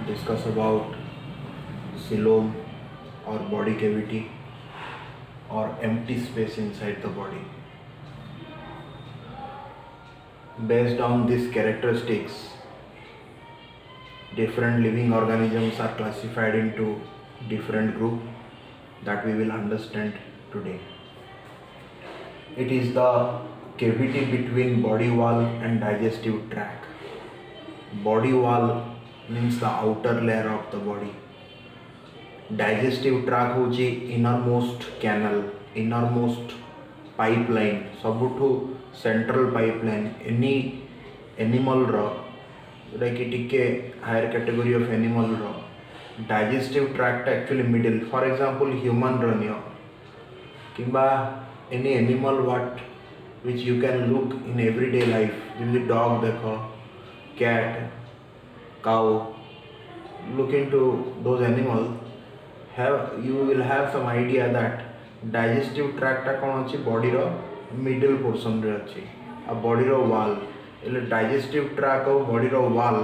discuss about coelom or body cavity or empty space inside the body. Based on these characteristics, different living organisms are classified into different groups that we will understand today. It is the cavity between body wall and digestive tract. Body wall means the outer layer of the body. Digestive tract होची innermost canal, innermost pipeline, सबुठु central pipeline. Any animal रो जोटा कि टिके higher category of animal रो digestive tract actually middle. For example, human रो नियो किंबा any animal what which you can look in everyday life. जैसे dog देखो, cat, cow. Look into those animals. You will have some idea that digestive tract टा कौन अच्छी body रो middle portion रे अच्छी आ body रो wall એટલે digestive tract और body रो wall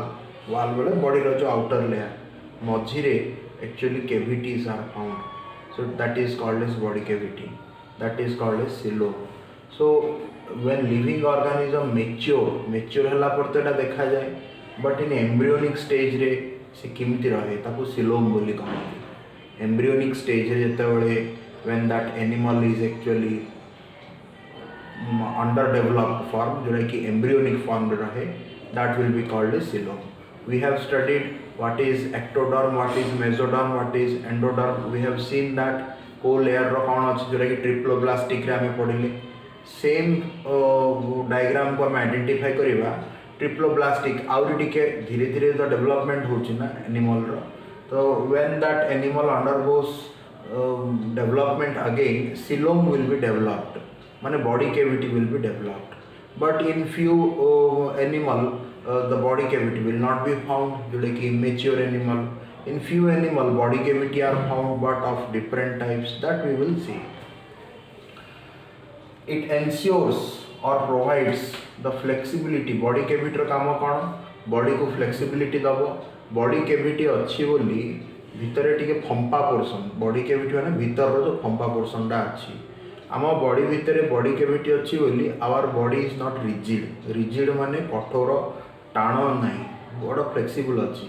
बोले body रो जो outer layer मझी रे actually cavities are found, so that is called as body cavity, that is called as coelom. So when living organism mature हला पर तो एटा देखा जाए, but in embryonic stage रे से किमिति रहे ताको coelom बोली कहते. Embryonic stage रे जेतेबेले when that animal is actually underdeveloped form जोटा कि embryonic form रे रहे, that will be called as coelom. We have studied what is ectoderm, what is mesoderm, what is endoderm. We have seen that को layer रो कौन अच्छी जोटा कि triploblastic रे हमें पढ़िले. सेम डायग्राम को हम आइडेंटिफाई करिबा ट्रिप्लोब्लास्टिक आउरी टिके धीरे धीरे तो डेवलपमेंट होची ना एनिमल रो. So when that animal undergoes development again, coelom will be developed, माने body cavity will be developed. But in few animal the body cavity will not be found, जोड़े कि immature animal. In few animal body cavity are found, but of different types, that we will see. It ensures or provides the flexibility. Body cavity रो काम कौन? Body को flexibility दबो. Body cavity अच्छी बोली भितर टिके फंपा पोर्शन. बॉडी कैविटी माने भितर जो फंपा पोर्शन टा अच्छी. आम बॉडी भितर बॉडी कैविटी अच्छी बोली our body is not rigid माने कठोर टाण नहीं, बड़ फ्लेक्सिबल अच्छी.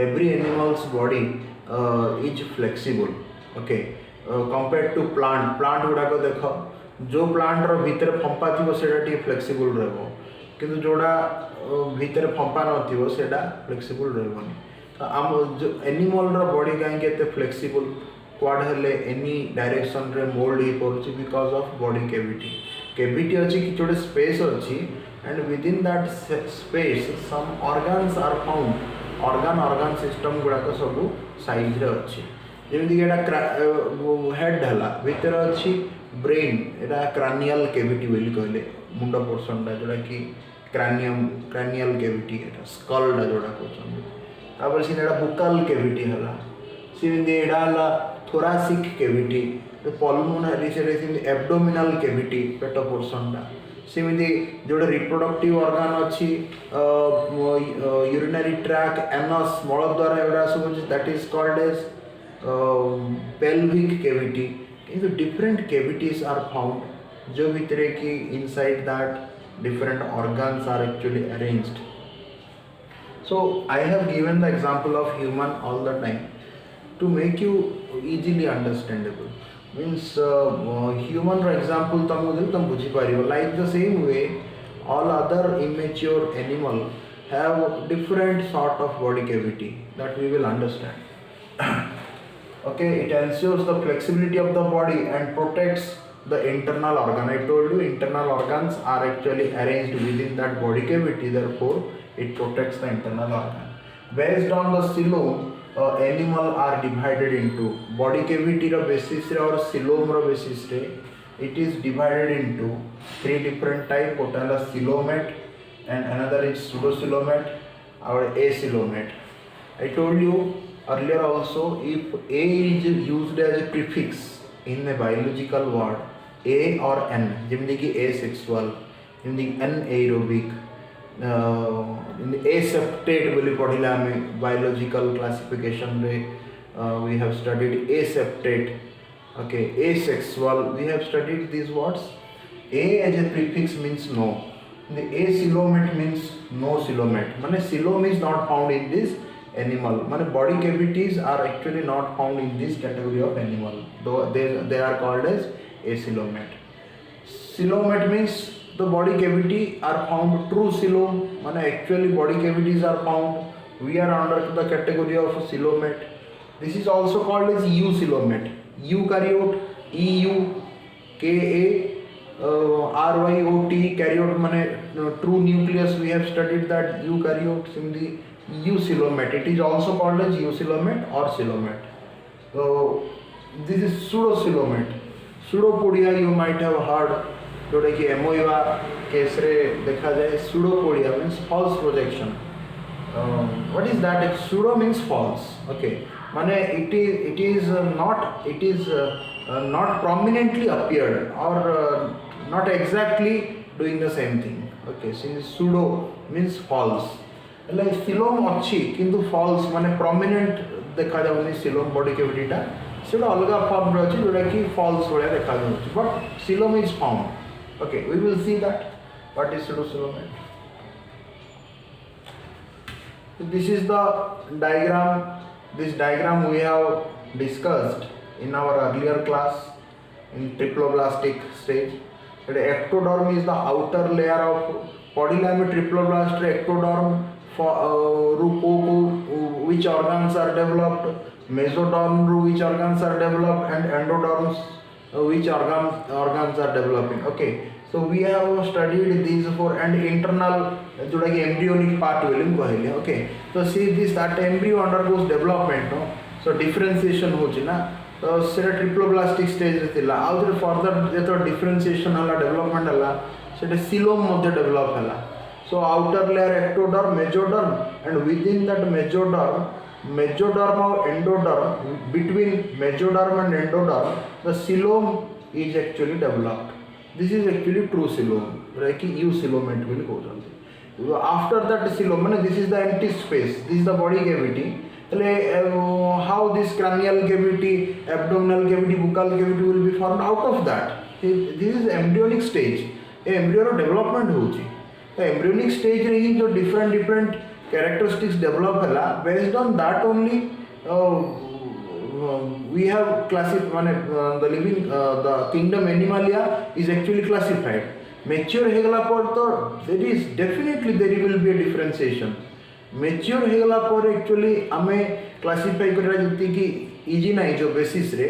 Every animals body is flexible. Okay, compare to plant गुड़ाक देख, जो प्लांट रो भितर फंपा थी सेटा टिके फ्लेक्सिबल रहबो, किंतु जोड़ा भितर फंपा नथिबो सेटा फ्लेक्सिबल रहबोनी. तो आम जो एनिमल रो बॉडी काहे के फ्लेक्सिबल क्वाड हेले एनी डायरेक्शन रे मोल्ड ही पड़ुची बिकॉज ऑफ बॉडी कैविटी अच्छी कि जोड़े स्पेस अच्छी and within that space some organs are found. Organ system गुड़ाक सब साइज रे अच्छी. जेमिति एटा हेड हला भितर अच्छी ब्रेन, एटा क्रानियल कैविटी बोली कहले मुंड पोर्शन टा जोड़ा कि क्रानियल कैविटी, एटा स्कल टा जोड़ा कहछन. तापर से एटा बुकल कैविटी हला, सिमिति एटा हला थोरासिक कैविटी, पल्मोनरी से एब्डोमिनल कैविटी पेट पोर्शन टा. सिमिति जोड़ा रिप्रोडक्टिव ऑर्गन अच्छी यूरिनरी ट्रैक, एनस, मलद्वार एटा सब that is called as pelvic cavity. किंतु डिफरेंट कैविटीज आर फाउंड जो भितरे कि inside that different organs are actually arranged. So I have given the example of human all the time to make you easily understandable. Means human ro example तुम बुझी पारिबो. Like the same way all other immature animal have different sort of body cavity that we will understand. Okay, it ensures the flexibility of the body and protects the internal organ. I told you internal organs are actually arranged within that body cavity, therefore it protects the internal organ. Based on the coelom, animal are divided into body cavity ro basis re or coelom ro basis re it is divided into three different type. Total coelomate and another is pseudocoelomate or acoelomate. I told you earlier also, if A is used as a prefix in a biological word, A or N, जिमदी कि asexual, जिमदी anaerobic, aseptate बोली पढ़िला हमें biological classification रे we have studied aseptate. Okay, asexual, we have studied these words. A as a prefix means no. The acoelomate means no coelomate. माने coelom is not found in this animal. माने body cavities are actually not found in this category of animal. Though they are called as acoelomate. Coelomate means the body cavity are found true coelom. माने actually body cavities are found. We are under the category of coelomate. This is also called as eucoelomate. Eukaryote, eukaryote, karyote माने true nucleus. We have studied that eukaryote in the eucoelomate. It is also called as eucoelomate or coelomate. So this is pseudocoelomate. Pseudopodia you might have heard. जोटा कि एमोइवा case रे देखा जाए pseudopodia means false projection. What is that? Pseudo means false. Okay. माने it is not prominently appeared or not exactly doing the same thing. Okay, since pseudo means false. like coelom अच्छी किंतु false माने prominent देखा जाउनी coelom body cavity टा सेटा अलगा form रे अछि जोटा कि false भलिया देखा जाउछि but coelom is found. Okay, we will see that what is pseudocoelomate. This is the diagram. This diagram we have discussed in our earlier class in triploblastic stage. The ectoderm is the outer layer of polylamid triploblast ectoderm which organs are developed, mesoderm which organs are developed, and endoderms which organs are developing. Okay, so we have studied these four and internal जोटा कि embryonic part will कहले. Okay, so see this that embryo undergoes development, no? So differentiation होची ना, तो सेटा triploblastic stage रे थिला आउ जे फर्दर जेतो डिफरेंशिएशन हला डेवलपमेंट हला सेटा सीलोम मध्ये डेवलप हला. So outer layer ectoderm, mesoderm, and within that mesoderm or endoderm, between mesoderm and endoderm the coelom is actually developed. This is actually true coelom, right? कि eucoelomate will go on. After that coelom, this is the empty space, this is the body cavity. How this cranial cavity, abdominal cavity, buccal cavity will be formed out of that? This is embryonic stage. Embryo development होची. Embryonic stage रे ही जो different characteristics develop हला, based on that only we have classified the living the kingdom Animalia is actually classified. Mature हेगला पर तो there is definitely there will be a differentiation. Mature हेगला पर actually हमें classify करना जल्दी कि easy नहीं जो basis रे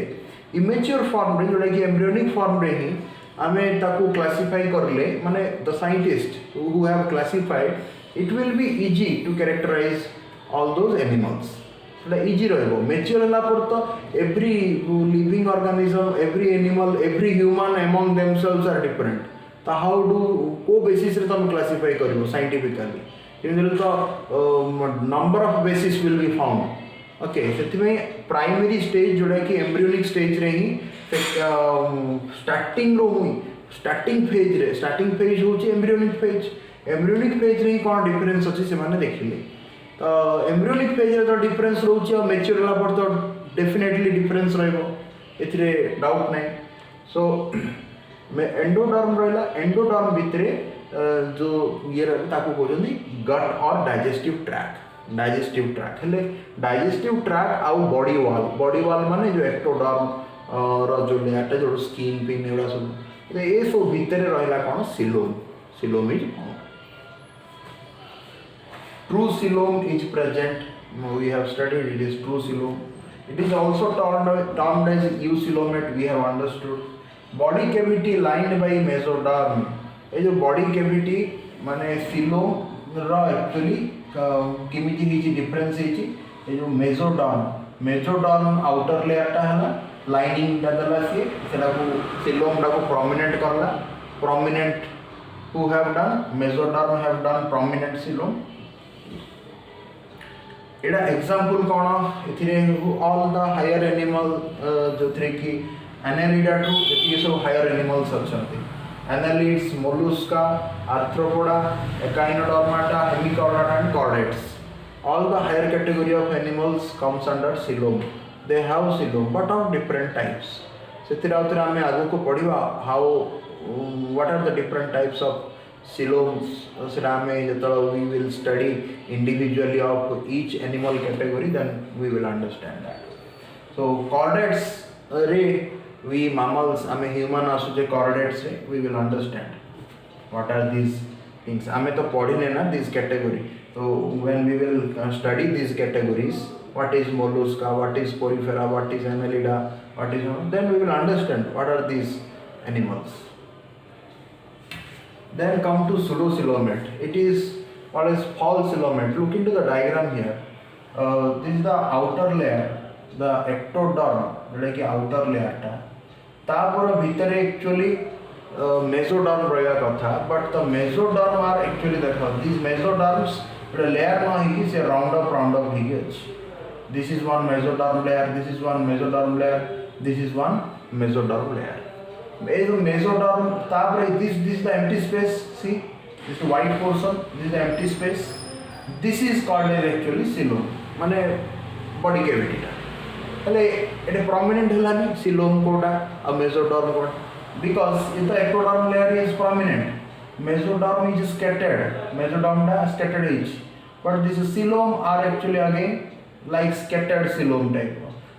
immature form रे जोड़ा कि embryonic form रे ही हमें ताकू classify कर ले माने the scientists who have classified it will be easy to characterize all those animals. Easy रहिबो. Mature होला पर तो every living organism, every animal, every human among themselves are different. तो how do को basis रे तुम classify करिवो scientifically? इनमें तो number of basis will be found. Okay, सेति में primary stage जोड़ा कि embryonic stage रे ही starting रो हुई starting phase होची embryonic phase. Embryonic phase रे ही कौन difference अछि से माने देखिले. तो embryonic phase रे तो difference रोची और mature होला पर तो definitely difference रहइबो. एथिरे doubt नहीं. So एंडोडर्म रहला एंडोडर्म भितरे जो ये रहला ताको कहउछन्ती गट और डाइजेस्टिव ट्रैक हेले डाइजेस्टिव ट्रैक आउ बॉडी वाल माने जो एक्टोडर्म रो जो लेयरटा जो स्किन पिन एवडा सब तो ए सब भितरे रहला कोन coelom is true coelom is present. We have studied it is true coelom. It is also termed as eucoelomate. We have understood. Body cavity lined by mesoderm. ये जो body cavity माने coelom रा actually किमिति हिची difference हिची ये जो mesoderm outer layer टा है ना lining टा दला से सेटा को coelom टा को prominent करला prominent who have done mesoderm have done prominent coelom. Etah example कोन एथिरे ऑल द हायर एनिमल जो थ्रे की एनारिडा टू ये सब हायर एनिमल्स अछंती annelids, mollusca, arthropoda, echinodermata, hemichordata and chordates. All the higher category of animals comes under coelom. They have coelom but of different types. ସେଥିରେ ଆଉଥରେ ଆମେ ଆଗକୁ ପଢ଼ିବା how what are the different types of coeloms. ସେଟା ଆମେ ଯେତେବେଳେ we will study individually of each animal category, then we will understand that. So chordates रे we mammals आमे human आसुचे chordates रे we will understand what are these things. आमे तो पढ़िने ना these category. So when we will study these categories, what is mollusca, what is porifera, what is annelida, what is, then we will understand what are these animals. Then come to pseudocoelomate. It is what is false coelomate. Look into the diagram here. This is the outer layer, the ectoderm, जोटा कि outer layer टा. तापर भीतर actually mesoderm रहया कथा, but the mesoderm are actually देखो these mesoderms layer न ही से round up ही अछि. This is one mesoderm layer, this is one mesoderm layer, this is one mesoderm layer. This mesoderm, this is the empty space. See, this white portion, this is the empty space. This is called as actually coelom, माने body cavity टा. हेले एटे prominent हेलानी coelom Kota और mesoderm Kota, because if the ectoderm layer is prominent, mesoderm is scattered, mesoderm टा scattered is, but this coelom are actually again like scattered coelom type.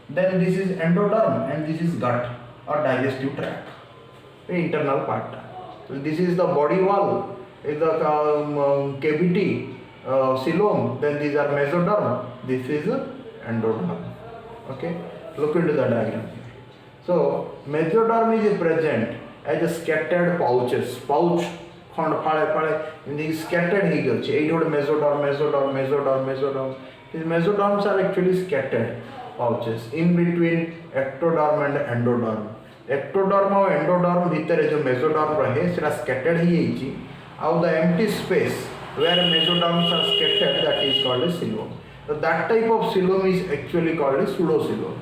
Then this is endoderm and this is gut or digestive tract, the internal part. So this is the body wall, is the cavity, coelom. Then these are mesoderm. This is endoderm. Okay, look into the diagram. So mesoderm is present as a scattered pouches, pouch. खंड फाड़े फाड़े इनकी scattered ही गई है. ये थोड़े mesoderm. These mesoderms are actually scattered pouches in between ectoderm and endoderm. Ectoderm और endoderm भीतर जो mesoderm रहे सेटा scattered ही है. Out the empty space where mesoderms are scattered, that is called as coelom. So that type of coelom is actually called as pseudocoelom.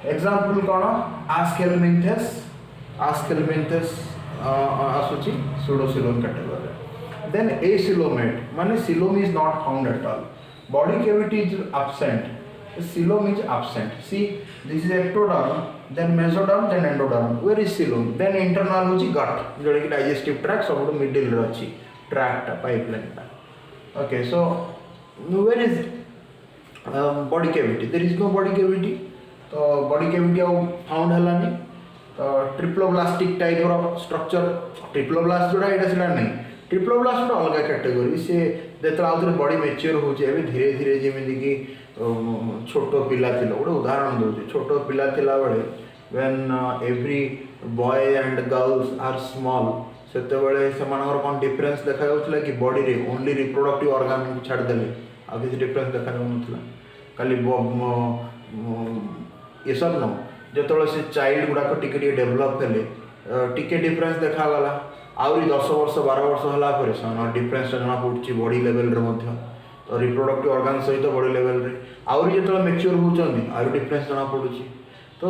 Example कौन? Aschelminthes आसुची pseudocoelom category. Then acoelomate, माने coelom is not found at all. Body cavity is absent. The coelom is absent. See, this is ectoderm, then mesoderm, then endoderm. Where is coelom? Then internal होची gut, जोड़ा कि digestive tract सब लोग middle रे अच्छी tract pipeline टा. Okay, so where is body cavity? There is no body cavity. तो body cavity आउ found हेलानी. ट्रिप्लोब्लास्टिक टाइप रो स्ट्रक्चर. ट्रिप्लोब्लास्ट जोड़ा एटा सेटा नहीं. ट्रिप्लोब्लास्ट तो अलग कैटेगरी से जेतला आउथरे बॉडी मैच्योर होचे एबे धीरे धीरे जेमिति कि छोटो पिला थिला गोटे उदाहरण दउचे. छोटो पिला थिला बळे when every boy and girls are small, सेते बळे समानकर कोन डिफरेंस देखा जाउथला कि बॉडी रे ओनली रिप्रोडक्टिव ऑर्गन को छाड़ देले आ किसी डिफरेंस देखा जाउनथला. खाली ये सब न जेतले से चाइल्ड गुडा टिके टिके डेवलप हेले टिके डिफरेंस देखा गला. आउरी 10 वर्ष 12 वर्ष होला परे सन डिफरेंस जना पड़छि बॉडी लेवल रे मध्य. तो रिप्रोडक्टिव ऑर्गन सहित बॉडी लेवल रे आउरी जेतले मैच्योर होचंदी आउरी डिफरेंस जना पड़छि. तो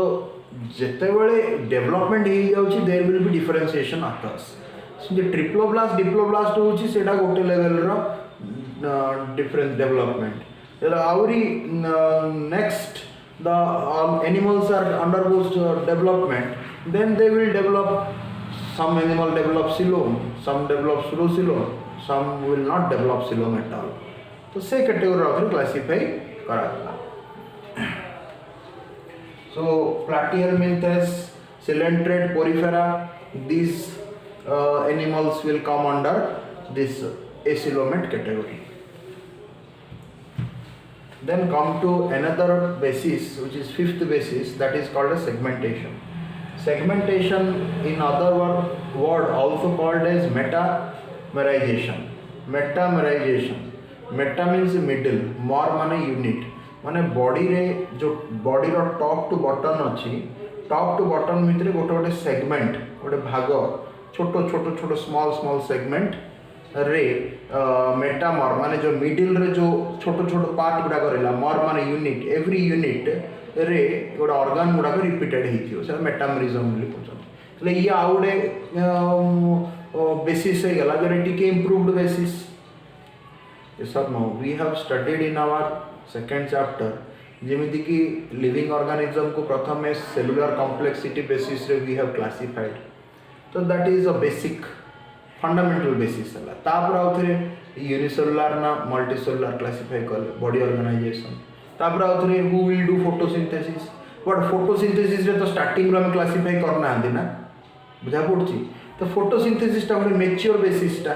जेते बेले डेवलपमेंट ही जाउछि there will be differentiation occurs. So जे ट्रिप्लोब्लास्ट डिप्लोब्लास्ट होछि सेटा गोटे लेवल रो डिफरेंस डेवलपमेंट. आउरी next the animals are undergoes development, then they will develop. Some animal develop coelom, some develop pseudocoelom, some will not develop coelom at all. तो से category of classify करा. So platyhelminthes, coelenterate, porifera, these animals will come under this acoelomate category. Then come to another basis, which is fifth basis, that is called as segmentation. Segmentation, in other word also called as metamerization. Meta means middle, more माने unit. माने body रे जो body रो top to bottom अच्छी, top to bottom भितर गोटे गोटे segment गोटे भाग छोटो छोटो छोटो स्मॉल सेगमेंट रे मेटामर माने जो मिडिल रे जो छोटो छोटो पार्ट गुडा करला मर माने यूनिट एवरी यूनिट रे गोटे ऑर्गन गुडा रिपीटेड हिथियो से मेटामरिज्म बोली कहउछन. એટલે ये आउडे बेसिस है गला जो टिके improved basis yes or no we have studied in our second chapter जेमिति कि लिविंग ऑर्गेनिज्म को प्रथम सेलुलर कॉम्प्लेक्सिटी बेसिस रे वी हैव क्लासिफाइड तो that is a basic fundamental basis है तापर आउ थे यूनिसेलुलर ना मल्टीसेलुलर क्लासिफाई कले बॉडी ऑर्गेनाइजेशन तापर आउ थे who will do photosynthesis but photosynthesis रे तो स्टार्टिंग रो हम क्लासिफाई करना आंदी ना बुझा पड़ची तो फोटोसिंथेसिस टा गोटे मैच्योर बेसिस टा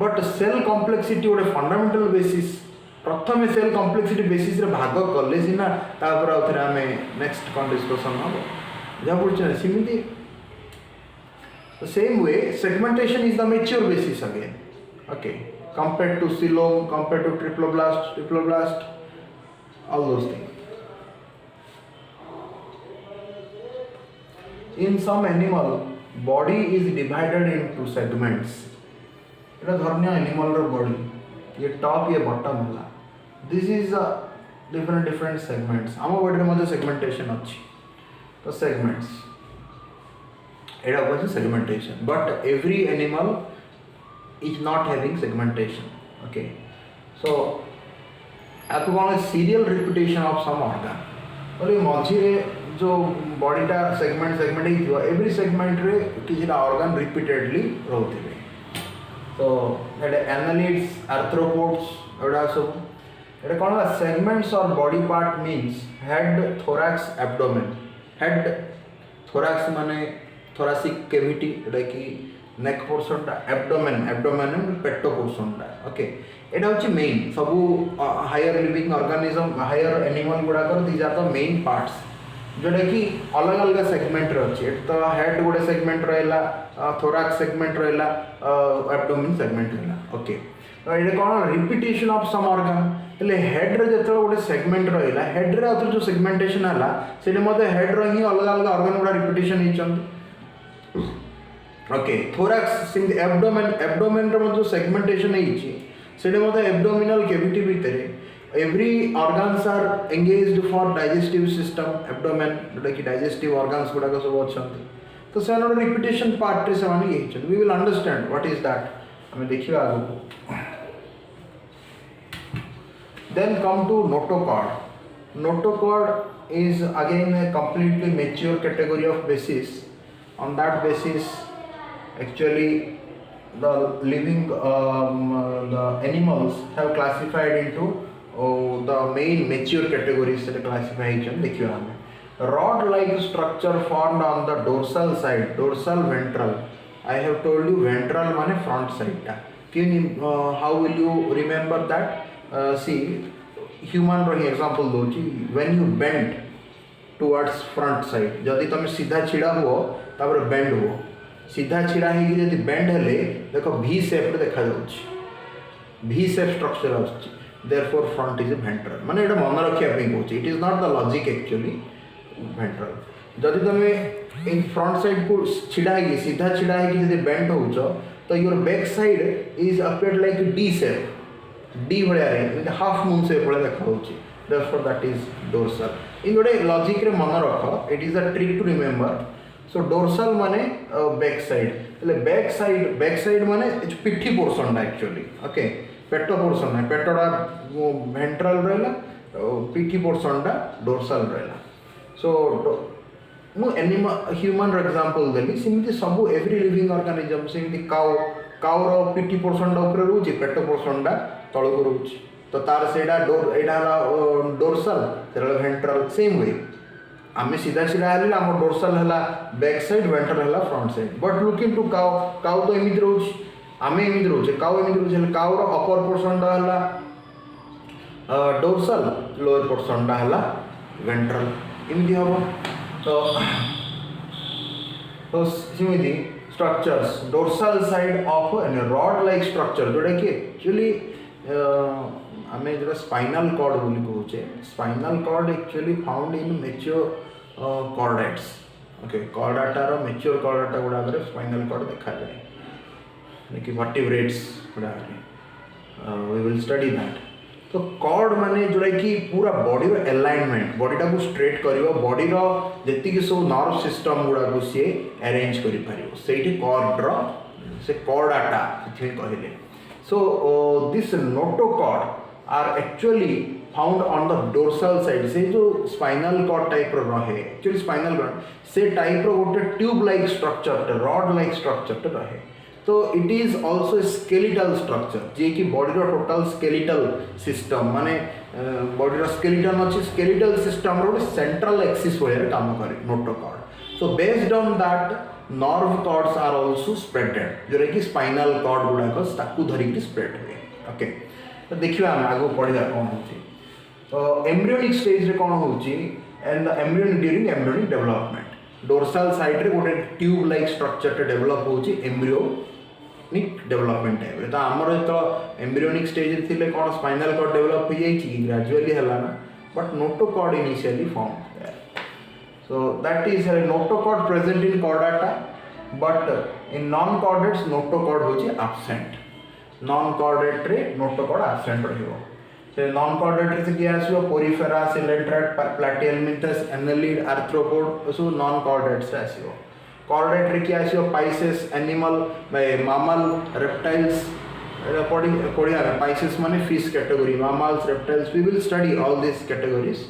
बट सेल कॉम्प्लेक्सिटी गोटे फंडामेंटल बेसिस प्रथम सेल कॉम्प्लेक्सिटी बेसिस रे भाग कले सिना तापर आउ थे हमें नेक्स्ट कौन डिस्कशन हम बुझा पड़ची सिमिति the same way segmentation is the mature basis again okay compared to coelom compared to triploblast all those things in some animal body is divided into segments এটা ধরনীয় animal র body ये top ये bottom होला this is a different segments ଆମ body रे ମଧ୍ୟ segmentation ଅଛି तो segments Etah was segmentation but every animal is not having segmentation okay so आपको कौन serial repetition of some organ बोले मझी रे जो बॉडी टा सेगमेंट ही थियो एवरी सेगमेंट रे किसी ऑर्गन रिपीटेडली रहउथिबे तो एटा एनालिड्स आर्थ्रोपोड्स एटा सब एटा कौन सेगमेंट्स और body part means head thorax abdomen head thorax माने thoracic cavity एटा कि नेक पोर्शन टा एब्डोमेन पेटो पोर्शन टा ओके एटा होची मेन सब higher living organism higher animal गुडा कर these are the main parts जोटा कि अलग अलग सेगमेंट रे अछि एट तो हेड गोटे सेगमेंट रहला थोरैक्स सेगमेंट रहला एब्डोमेन सेगमेंट रहला ओके तो एटा कोन रिपीटेशन ऑफ सम ऑर्गन એટલે हेड रे जतो गोटे सेगमेंट रहला हेड रे अथर जो सेगमेंटेशन हला सेले मते हेड रे ही अलग अलग ऑर्गन गुडा रिपीटेशन हिचंती ओके थोरैक्स सिम एब्डोमेन रे जो सेगमेंटेशन है सेटे मते एब्डोमिनल कैविटी भितरे every organs are engaged for digestive system abdomen जोटा कि डाइजेस्टिव ऑर्गन्स गुडा सब अछंती तो से रिपीटेशन पार्ट रे से माने ये we will understand what is that हमें देखियो आगो then come to notochord is again a completely mature category of basis on that basis actually the living the animals have classified into the main mature categories that classification देखियो हमें rod like structure formed on the dorsal side dorsal ventral I have told you ventral माने front side टा how will you remember that see human row example Dochi when you bend towards front side जदि तुम सीधा छिड़ा हो तापर bend हो सीधा छिड़ा है कि बेंड हेले देखो भी शेप रे देखा जाउछ भी शेप स्ट्रक्चर आउछ देयरफॉर फ्रंट इज वेंट्रल माने एटा मन रखिया पे कहूछ it is not the logic actually ventral जदि तुमे इन फ्रंट साइड को छिड़ा है सीधा छिड़ा है कि जदि बेंड होउछ तो your back side is appeared like D shape D भलिया रे इन हाफ मून शेप भलिया देखा होउछ therefore that is dorsal in गोटे लॉजिक रे मन रख it is a trick to remember so dorsal माने बैक साइड એટલે बैक साइड माने पिठी पोर्शन टा एक्चुअली ओके पेटो पोर्शन ना पेटोडा वेंट्रल रहला पिठी पोर्शन टा डोर्सल रहला सो मु एनिमल ह्यूमन रो एग्जांपल देली सिमिति सब एवरी लिविंग ऑर्गेनिज्म सिमिति काउ रो पिठी पोर्शन टा ऊपर रहउची पेटो पोर्शन टा तळ को रहउची तो तार सेडा एडा डोर्सल सेडा वेंट्रल सेम वे आम सीधा सीधा है आम डोर्सल है बैक साइड वेंट्रल है front side but look into cow तो एमती रोचे आम एमती रोचे काउ एमती रोचे काउ रो अपर पोर्शन टा है डोर्सल लोअर पोर्शन टा है वेंट्रल एमती हम तो सिमिति structures dorsal side of rod like structure जोटा कि एक्चुअली आम जो स्पाइनल कॉर्ड बोली कहूचे spinal cord actually found in mature chordates okay कॉर्डाटार मेच्योर कॉर्डाटा गुड़ा स्पाइनल कॉर्ड देखा जाए कि वर्टिब्रेट्स गुड़ा वी विल स्टडी दैट तो कॉर्ड माने जोड़ा कि पूरा बॉडी रो अलाइनमेंट बॉडीटा को स्ट्रेट करिवो बॉडी रो जेतिक सब नर्व सिस्टम गुड़ा को सी अरेंज करि पारिवो सेठी कॉर्ड रो से कॉर्डाटा से कहले so this notochord are actually found on the dorsal side से जो स्पाइनल कॉर्ड टाइप रो रहे एक्चुअली स्पाइनल कॉर्ड से टाइप रो गोटे tube like structure rod like structure रहे तो it is also skeletal structure जे कि बॉडी रो टोटल स्केलेटल सिस्टम माने बॉडी रो स्केलेटन अच्छी स्केलेटल सिस्टम रो सेंट्रल एक्सिस वाले काम करे notochord so based on that nerve cords are also spreaded जोटा कि स्पाइनल कॉर्ड गुड़ाक ताकू धरिकी स्प्रेड हुए ओके तो देखिए आम आगे पढ़ा कौन हो एम्ब्रियोनिक स्टेज रे कौन हो and embryonic during embryonic development dorsal side रे गोटे ट्यूब लाइक स्ट्रक्चर टे डेवलप हो एम्ब्रियोनिक डेवलपमेंट टाइम तो आमर जो एम्ब्रियोनिक स्टेज थे कौन स्पाइनल कॉर्ड डेवलप हो जाए ग्रेजुअली है ना but notochord initially found so that is a notochord present in chordata but in non-chordates notochord होची absent non-chordate रे notochord absent रहियो से non-chordate से क्या आसीबो porifera coelenterate platyhelminthes annelid arthropod so non-chordate से आसीबो chordate रे क्या आसीबो pisces animal mammal reptiles पढ़िया pisces माने fish category mammals reptiles we will study all these categories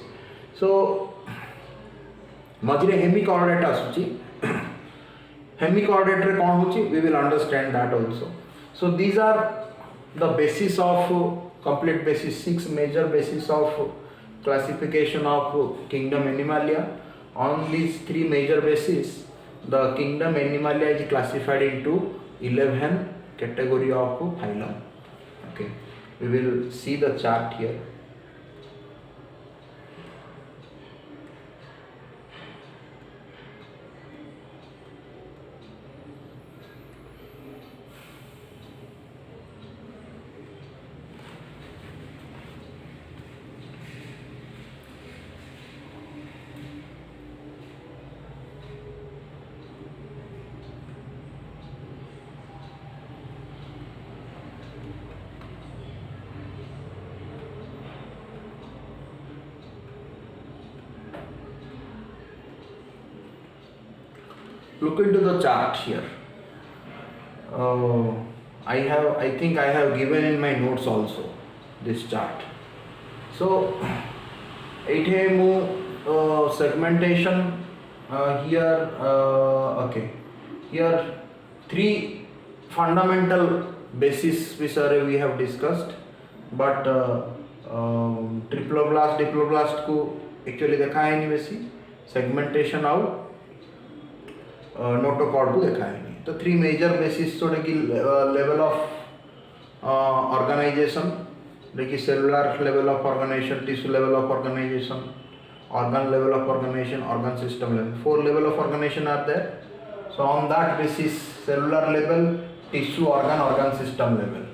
so मझे हेमिकॉर्डेट आसुची हेमिकॉर्डेट रे कौन होची we will understand that also so these are the basis of complete basis 6 major basis of classification of kingdom Animalia on these 3 major basis the kingdom animalia is classified into 11 category of phylum okay we will see the chart here look into the chart here I think I have given in my notes also this chart so it have segmentation here okay here 3 fundamental basis which are we have discussed but ट्रिप्लोब्लास्ट डिप्लोब्लास्ट को actually देखा है नहीं बेसी segmentation out notochord को देखा है नहीं तो 3 मेजर बेसिस जोटा कि लेवल ऑफ ऑर्गेनाइजेशन देखिए cellular level of organisation tissue level of organisation organ level of organization organ system level 4 level of organization are there so on that basis cellular level tissue organ system level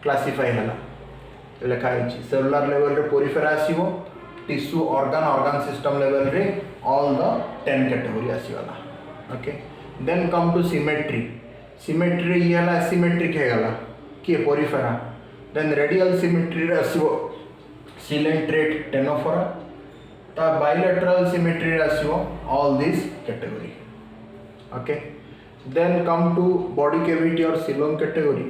classify hela lekha है cellular level रे porifera आसीबो tissue organ system level रे all the 10 category आसीवाला okay then come to symmetry ये हला asymmetric है गला कि porifera then radial symmetry रे आसीबो coelenterate ctenophora the bilateral symmetry ratio all these category okay then come to body cavity or coelom category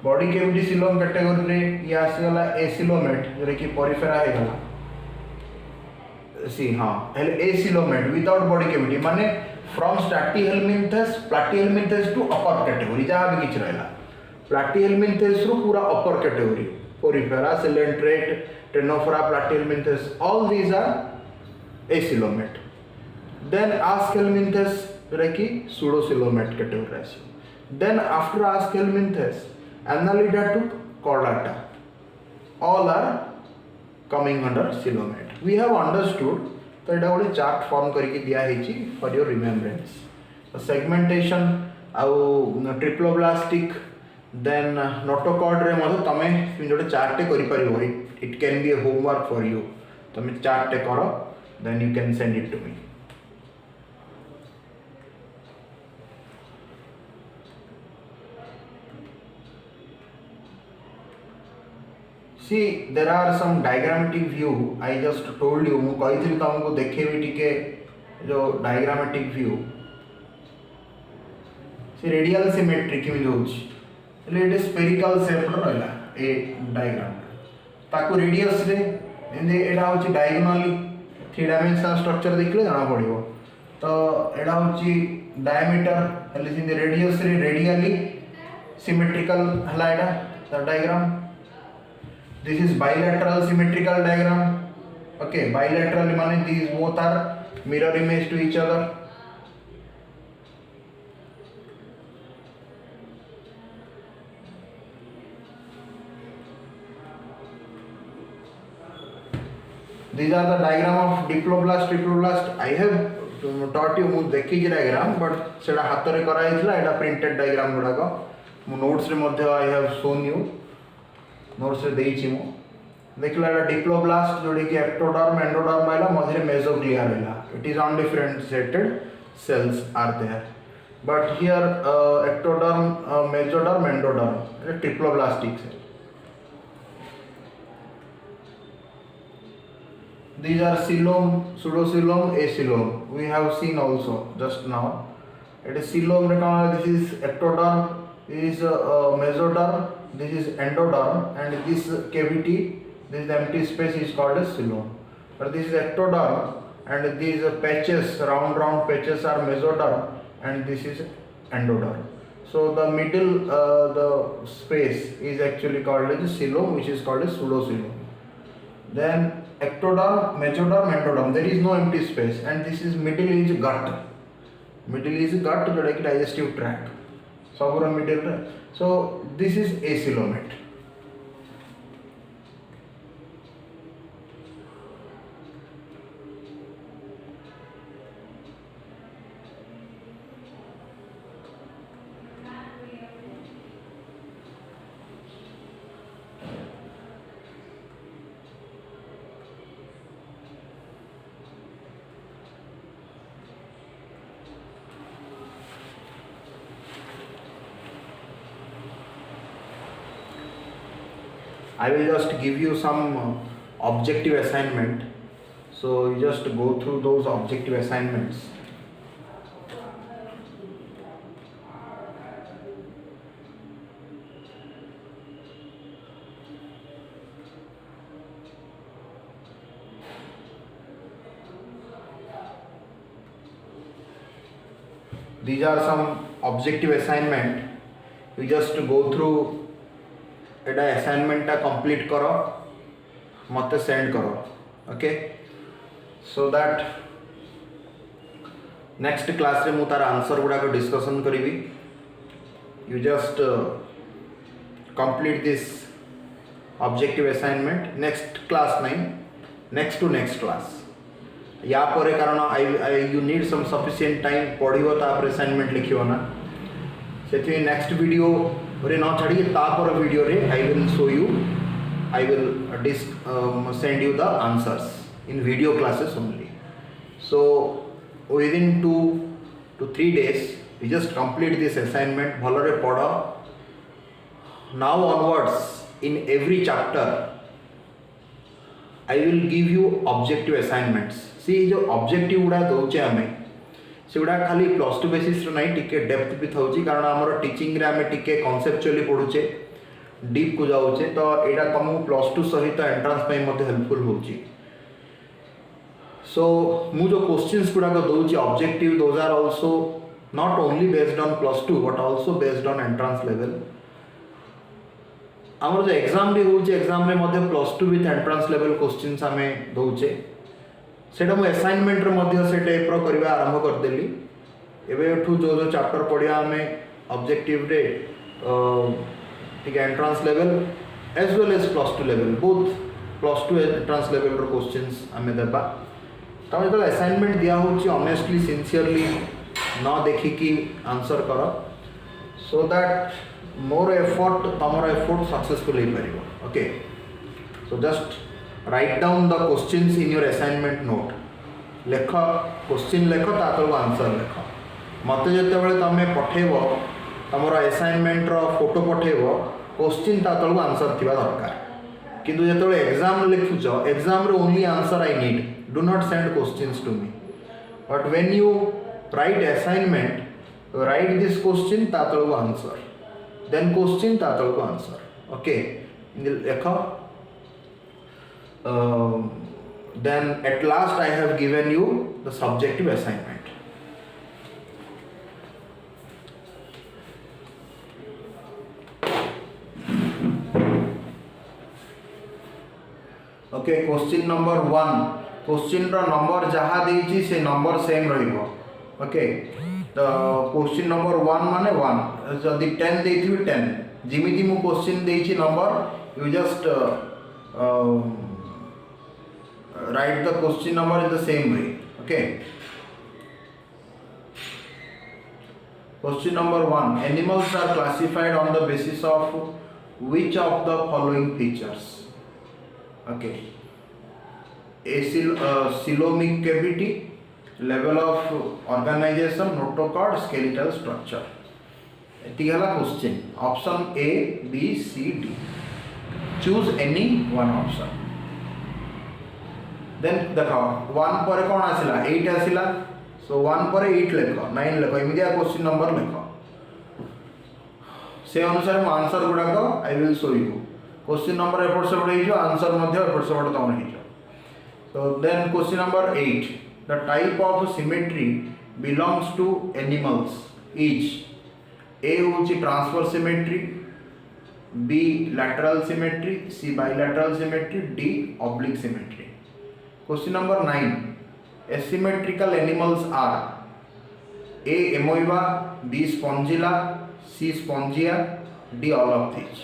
body cavity coelom category रे ये आसीगला acoelomate जोरे कि porifera है गला सी हाँ acoelomate without body cavity माने from platyhelminthes to upper category जहाँ भी किच रहेला platyhelminthes रो पूरा upper category porifera coelenterate ctenophora platyhelminthes all these are acoelomate then aschelminthes reki pseudocoelomate category then after aschelminthes annelida to chordata all are coming under coelomate we have understood तो एटा गोटे chart form करके दिया है for your remembrance segmentation आउ triploblastic then notochord रे मधु तमे जोटे चार्ट करि परिबो it can be a homework for you तमे चार्ट करो then you can send it to me See, there are some diagrammatic view. I just told you, ମୁଁ କହିଥିଲି ତମକୁ ଦେଖେଇବି ଟିକେ जो diagrammatic view. See, radial symmetry केମିତି होଉଛି એટલે ଏଠି spherical shape ର ରହିଲା ए diagram ताकू radius रे and Etah होଉଛି diagonally 3 dimensional structure देखले जाना पड़िबो तो एटा होଉଛି diameter એટલે सिंधी radius रे radially symmetrical हला एटा the diagram. This is bilateral symmetrical diagram. Okay, bilateral means these both are mirror image to each other. These are the diagram of diploblast, triploblast. I have taught you mu dekhi diagram, but seda hatore kara hithla eta printed diagram guda ko mu notes re madhya I have shown you. Notes रे देइछि मो देखला diploblast जोडी कि ectoderm endoderm आइला मझरे mesoglea रहला it is undifferentiated cells are there but here ectoderm mesoderm endoderm triploblastic cell these are coelom pseudocoelom acoelom we have seen also just now it is coelom re kaana this is ectoderm this is mesoderm this is endoderm and this cavity this empty space is called as coelom but this is ectoderm and these patches round patches are mesoderm and this is endoderm so the middle the space is actually called as coelom which is called as pseudocoelom then ectoderm mesoderm endoderm there is no empty space and this is middle is gut जोटा कि digestive tract सबुर middle रे so this is acoelomate I will just give you some objective assignment so you just go through those objective assignments. These are some objective assignment you just go through एटा assignment टा complete करो मते send करो okay so that next class रे मु तार answer गुडा को डिस्कशन करिवि you just complete this objective assignment next class नहीं नेक्स्ट टू नेक्स्ट क्लास या परे कारण I you need some sufficient time पढ़िबो तापर असाइनमेंट लिखियो ना सेथि नेक्स्ट वीडियो रे न छाड़ी तापर वीडियो रे आई will show you I will send you the answers in video classes only so within 2 to 3 days you just complete this assignment भलरे पढ़ now onwards in every chapter I will give you objective assignments see जो objective गुड़ा दौचे आमे से गुड़ा खाली +2 basis रे नहीं टिके डेप्थ भी थाउची कारण हमर टीचिंग रे आमे टिके कॉन्सेप्चुअली पढुचे डीप को जाउचे तो एडा तुमको +2 सहित एंट्रेंस पे मते हेल्पफुल होची so मु जो क्वेश्चंस गुड़ा को दौची objective those are also not only based on +2 but also based on entrance level हमर जो एग्जाम भी होची एग्जाम रे मते +2 विथ एंट्रेंस लेवल क्वेश्चंस हमें दौचे सेटा मु असाइनमेंट रे मध्य से टाइप रो करबा आरंभ कर देली एबे जो जो चैप्टर पढ़िया हमें ऑब्जेक्टिव रे ठीक है entrance level as well as +2 level both +2 entrance level रो क्वेश्चंस हमें देबा तमे तो असाइनमेंट दिया होची ऑनेस्टली सिंसियरली न देखि कि आंसर करो सो दैट मोर एफर्ट तमरो एफर्ट सक्सेसफुल हे परिबो okay so just write down the questions in your assignment note लेख क्वेश्चन लेख तातो आंसर लेख मते जते बेले तमे पठेबो तमरो असाइनमेंट रो फोटो पठेबो क्वेश्चन तातो आंसर थिबा दरकार किंतु जो एग्जाम लिखुच एग्जाम रे only answer I need, do not send questions to me, but when you write assignment write this question ता तळको आंसर, देन क्वेश्चन ता तळको आंसर, ओके लेख। then at last I have given you the subjective assignment. Okay question number 1, question रो number जहाँ देइछि से number same रहिबो, okay तो question number 1 माने 1, जदि 10 देइथिबि 10, जिमिति मु क्वेश्चन देइछि number you just write the question number in the same way, okay। Question number 1, animals are classified on the basis of which of the following features, okay। Coelomic cavity, level of organization, notochord, skeletal structure। एति हला question, option A B C D, choose any one option। Then देखो 1 पर कौन आसिला 8 आसिला, सो 1 पर 8 लेख 9 लेख एमिदिया question number लेख, से अनुसार मो आंसर गुडाक I will show you, question number एपट सेपट हो आंसर मध्य एपट सेपट तम हो। So then question number 8, the type of symmetry belongs to animals is, A होची transverse symmetry, B lateral symmetry, C bilateral symmetry, D oblique symmetry. Question number 9, asymmetrical animals are A amoeba, B spongilla, C spongia, D all of these।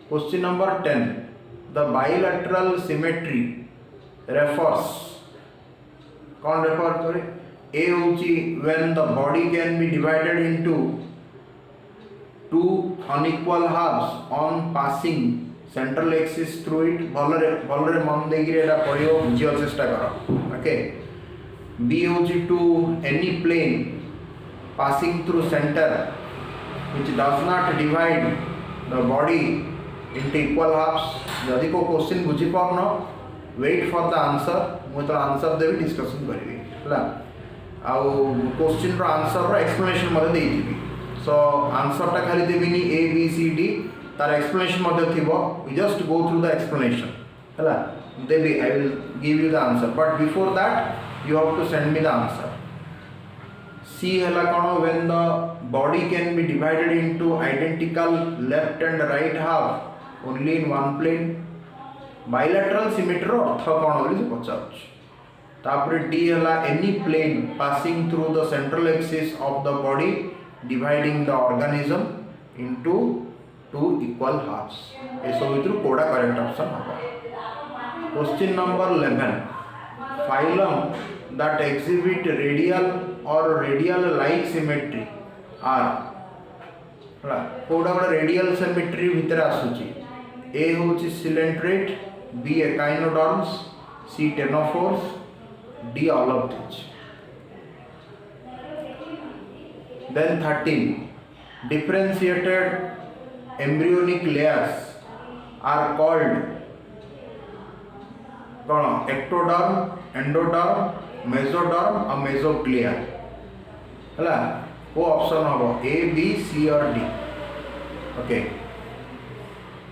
Question number 10, the bilateral symmetry refers, कौन refer करे, A होची when the body can be divided into two unequal halves on passing central axis through it, भलरे मन देगिरे एटा पढियो बुझियो चेष्टा करो, ओके। बी होची to any plane passing through center which does not divide the body into equal halves. जदि को क्वेश्चन बुझी पारनो वेट फॉर द आंसर, मु तो आंसर देबी डिस्कशन करबी हला, आ क्वेश्चन रो आंसर रो एक्सप्लेनेशन मते देइथिबी, सो आंसर ता खाली देबिनी A B C D, तार एक्सप्लेनेशन मध्य थिबो, we just go through the explanation हला देबी, I will give you the answer, but before that you have to send me the answer. C हला कोन, when the body can be divided into identical left and right half only in one plane, bilateral symmetry रो अर्थ कोन बोली पचाउछ। तापर D हला any plane passing through the central axis of the body dividing the organism into two equal halves, ए सब भितर कोडा करेक्ट ऑप्शन होगा। Question number 11, phylum that exhibit radial or radial like symmetry are, कोडा कोडा radial symmetry भितर आसुची, A होची coelenterate, B echinoderms, C ctenophores, D all of this. Then 13, differentiated embryonic layers are called कौन, ectoderm, endoderm, mesoderm और mesoclea हला, वो option होगा A B C or D, okay.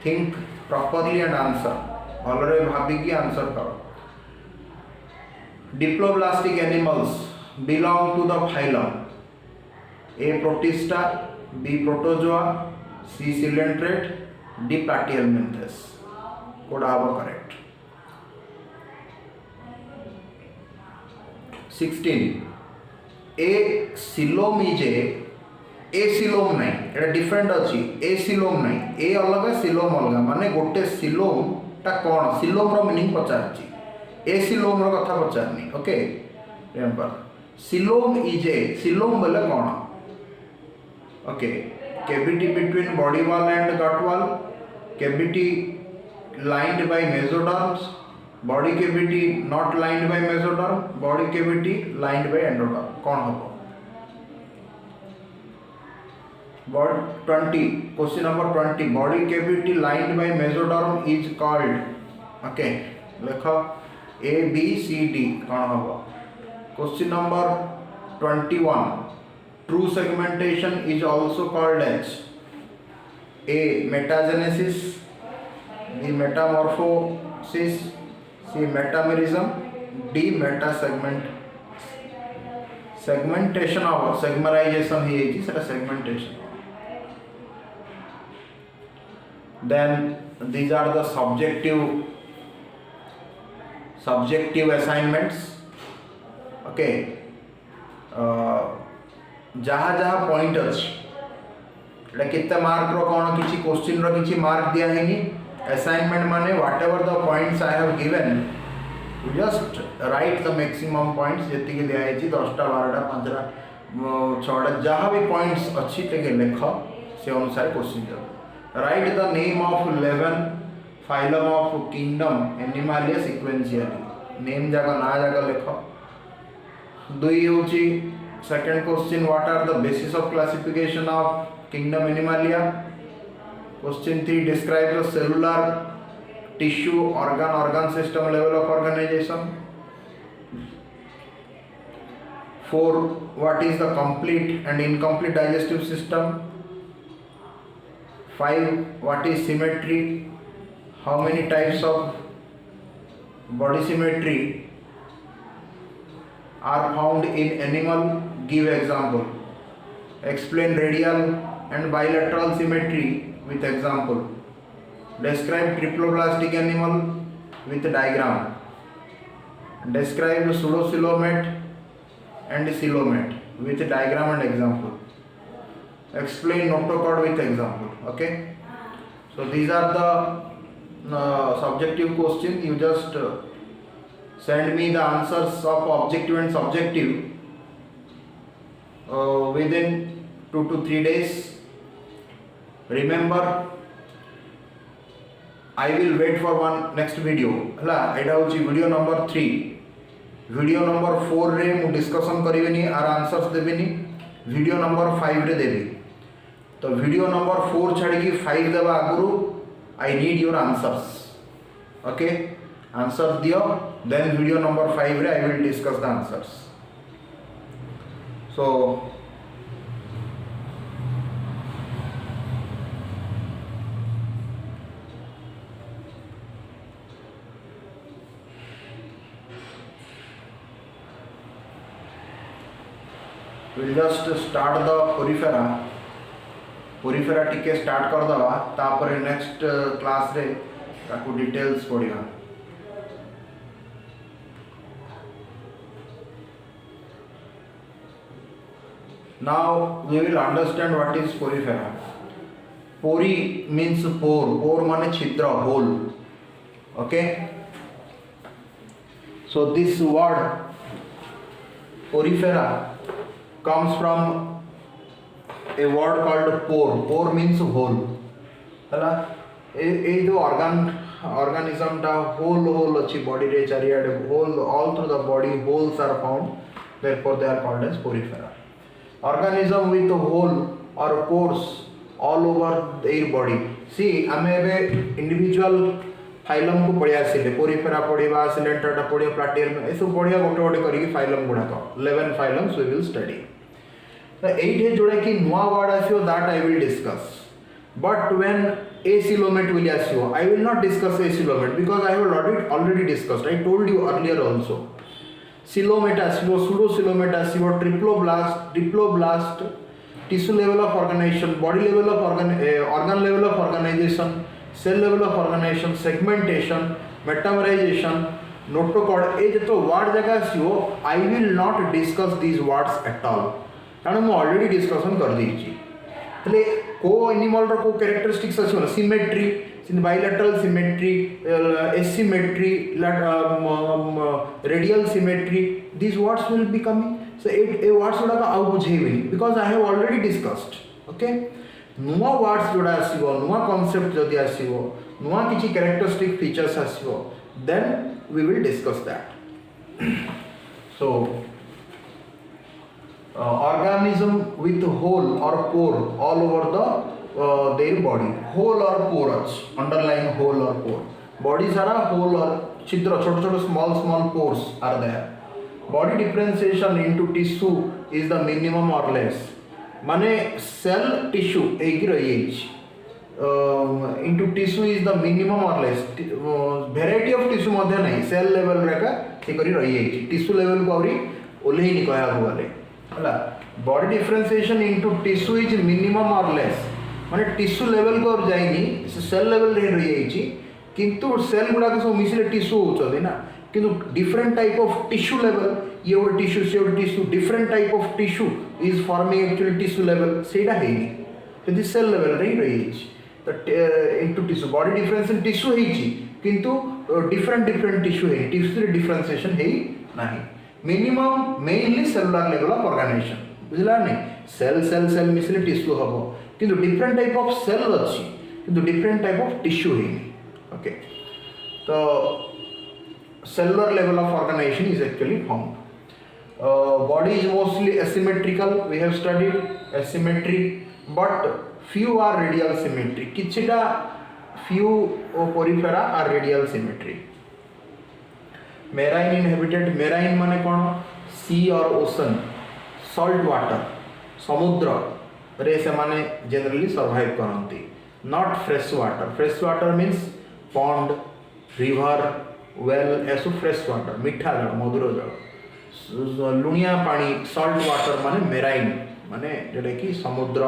Think properly and answer, भलरे भाबी की answer करो। Diploblastic animals belong to the phylum A protista, B protozoa, C coelenterate, D platyhelminthes, कोड आवर करेक्ट। 16, ए सिलोम इजे, ए सिलोम नहीं, एटा डिफरेंट अछि, ए सिलोम नहीं, ए अलग सिलोम अलग, माने गोटे सिलोम ता कोन, सिलोम रो मीनिंग पचारछि, ए सिलोम रो कथा पचारनी, ओके रिमेंबर। सिलोम इजे, सिलोम बोले कोन, okay, cavity between body wall and gut wall, cavity lined by mesoderms, body cavity not lined by mesoderm, body cavity lined by endoderm, कौन होगा? Body 20. Question number 20. Body cavity lined by mesoderm is called. Okay. Lekha A, B, C, D. कौन होगा? Question number 21. True segmentation is also called as A. Metagenesis, B. Metamorphosis, C. Metamerism, D. Metasegment. Segmentation of segmerization ही है जी segmentation. Then these are the subjective assignments. Okay. जहाँ जहाँ point अच्छी कितने mark रो कौन किसी question रो किसी मार्क दिया है नहीं असाइनमेंट माने whatever the points I have given just right the maximum points जति के दिया है जी 10टा 12टा 5टा 6टा जहाँ भी पॉइंट्स अच्छी तक लिख से अनुसार क्वेश्चन जब right the name of 11 phylum of kingdom Animalia sequentially name जगह ना जगह लिख 2 होची second question what are the basis of classification of kingdom animalia. Question 3 describe the cellular tissue organ system level of organization. 4 what is the complete and incomplete digestive system. 5 what is symmetry, how many types of body symmetry are found in animal, give example. Explain radial and bilateral symmetry with example. Describe triploblastic animal with diagram. Describe pseudocoelomate and coelomate with diagram and example. Explain notochord with example. Okay, so these are the subjective questions. You just send me the answers of objective and subjective within 2 to 3 days. Remember, I will wait for one next video. हला एटा होची video number 3. Video number 4 रे मु discussion करिवेनी आर answers देबेनी. Video number 5 रे देबी. तो video number 4 छाड़ी की 5 देबा आगुरु I need your answers. Okay, answer दियो, then video number 5 रे I will discuss the answers. So we'll just start the porifera टिके स्टार्ट कर दवा तापर नेक्स्ट क्लास रे ताको डिटेल्स पढ़िया. Now we will understand what is porifera. Pori means pore. Pore माने छिद्र, hole. Okay. So this word porifera comes from a word called pore. Pore means hole. हला ए जो organism टा hole अच्छी body रे चारियाडे hole all through the body holes are found. Therefore they are called as porifera. Organism with a hole or pores all over their body. See, आमे एबे individual phylum को पढ़िया सिले porifera पढ़िया Coelenterata पढ़िया Platyhelminth में ऐसे पढ़िया गोटे करी phylum गुड़ा का 11 phylums we will study. तो 8 है जोड़े कि नुआ word आसियो that I will discuss. But when acoelomate will आसियो, I will not discuss acoelomate because I have already discussed. I told you earlier also. Coelomate आसियो, pseudocoelomate आसियो, triploblast, tissue level of organization, body level of organ level of organization, cell level of organization, segmentation, metamerization, notochord. ये जो word जगह आसियो, I will not discuss these words at all. कारण मैं already discussion कर दी थी. એટલે को animal रो को कैरेक्टरिस्टिक्स आसियो ना symmetry, bilateral symmetry, asymmetry, radial symmetry. These words will be coming. So a words जोड़ा का आउ बुझेबेनी because I have already discussed. Okay. नुआ words जोड़ा आसिबो, नुआ concept जदि आसिबो, नुआ किछि characteristic features आसिबो, then we will discuss that. So organism with hole or pore all over their body. Hole or pore ଅଛି, underlying hole or pore. Body सारा hole or छिद्र, छोटे छोटे small pores are there. Body differentiation into tissue is the minimum or less. माने cell tissue एक रही into tissue is the minimum or less. Variety of tissue मध्य नहीं, cell level रेका एक रही tissue level को आवरी ओले ही निकाया हुआ ले. हला body differentiation into tissue is minimum or less. माने tissue level को अब जाएगी, cell level रही किंतु cell गुड़ा के सब मिसले tissue होता है ना, किंतु different type of tissue level, ये वो tissue से वो tissue, different type of tissue is forming actually tissue level, सेड़ा है नहीं, तो this cell level रही into tissue, body differentiation tissue है किंतु different tissue है, tissue differentiation है नहीं. Minimum mainly cellular level of organization, बुझला नहीं, cell मिसले tissue हबो, किंतु different type of cell अच्छी, किंतु different type of tissue है नहीं. Okay, so cellular level of organization is actually found. Body is mostly asymmetrical. We have studied asymmetry, but few are radial symmetry. Kichita few porifera are radial symmetry. Marine inhabited, marine माने कौन? Sea or ocean, salt water, समुद्र रे से माने generally survive करती. Not fresh water. Fresh water means pond, river, well, ऐसो fresh water, मीठा जल, मधुर जल. लुणिया पानी, salt water माने marine, माने जोड़ा कि समुद्र,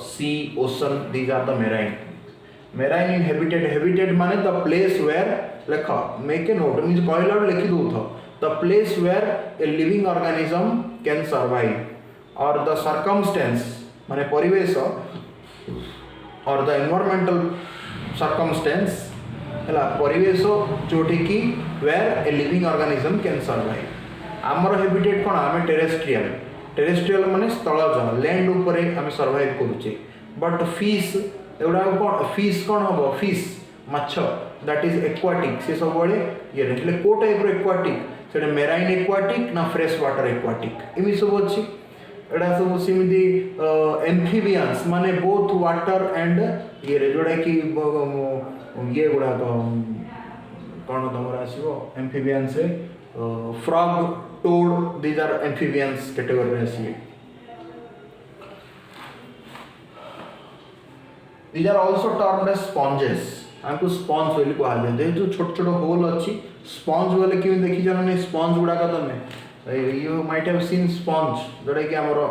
sea, ocean, these are the marine. Marine inhabited, habited माने the place where, लिखा, make a note, means कहला लिखी दो था, the place where a living organism can survive, or the circumstance माने परिवेश, or the environmental circumstance, है परिवेश जोटी की where a living organism can survive. आमर habitat कौन आमे terrestrial माने स्थलज land ऊपर आमे survive करुचे. But fish एवढा कौन fish कौन हबो fish माछ that is aquatic से सब बड़े ये रहले को type रो aquatic सेटा marine aquatic ना fresh water aquatic इमी सब अछि. एडा सब सिमिति amphibians माने both water and ये रे जोड़ा कि ये गुड़ा तो कौन तमरा आसीबो amphibians से frog, toad, these are amphibians category रे आसी. These are also termed as sponges. हमको sponge बोली को आले दे जो छोटे छोटे होल अच्छी sponge वाले क्यों देखी जाना नहीं sponge गुड़ा का तो नहीं. You might have seen sponge जोड़ा कि हमारा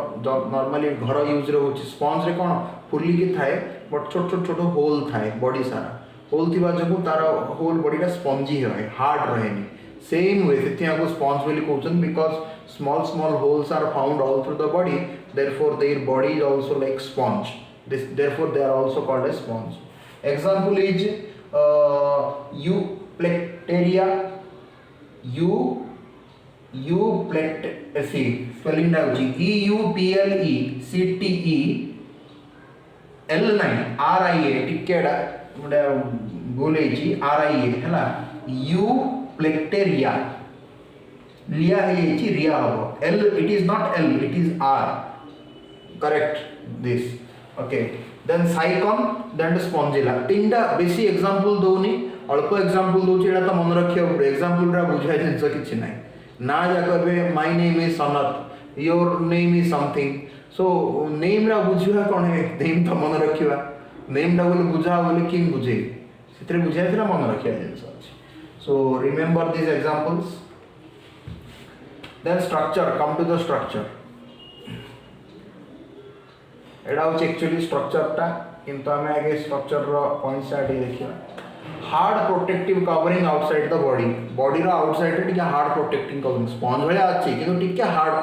normally घर यूज रे होची sponge रे कौन फुल्ली की थाए but छोटे होल थाए body सारा होल थी बाजू को तारा होल बॉडी का स्पॉन्जी है हार्ड रहे नहीं. सेम वे से आपको स्पॉन्ज बोली कहते because small holes are found all through the body therefore their body is also like sponge therefore they are also called as sponge. Example is Euplectella see spelling down EUPLECTEL9 RIA टिकेडा मुडे बोले जी RIA हैला यूप्लेक्टेरिया लिया है ये जी रिया हो L it is not L it is R correct this okay then साइकॉन then Spongilla तीनटा बेसी एग्जांपल दोनी अल्प एग्जांपल दोची एटा त मन रखियो पड़े एग्जांपल रा बुझाय जिंस किछि नै ना जा कहबे my name is Sanat your name is something so name रा बुझिया कोन है नेम त मन रखिवा नेम टा बोले बुझा बोले कि बुझे सेतरे बुझाय थिला मन रखिया जिंस अछि. So remember these examples. Then structure, come to the structure. एडा होची एक्चुअली स्ट्रक्चर टा किंतु हमें आगे स्ट्रक्चर रो पॉइंट्स आडी देखिया. Hard protective covering outside the body body रो आउटसाइड टिके हार्ड प्रोटेक्टिंग कवरिंग स्पॉन्ज वाले अछि किंतु टिके hard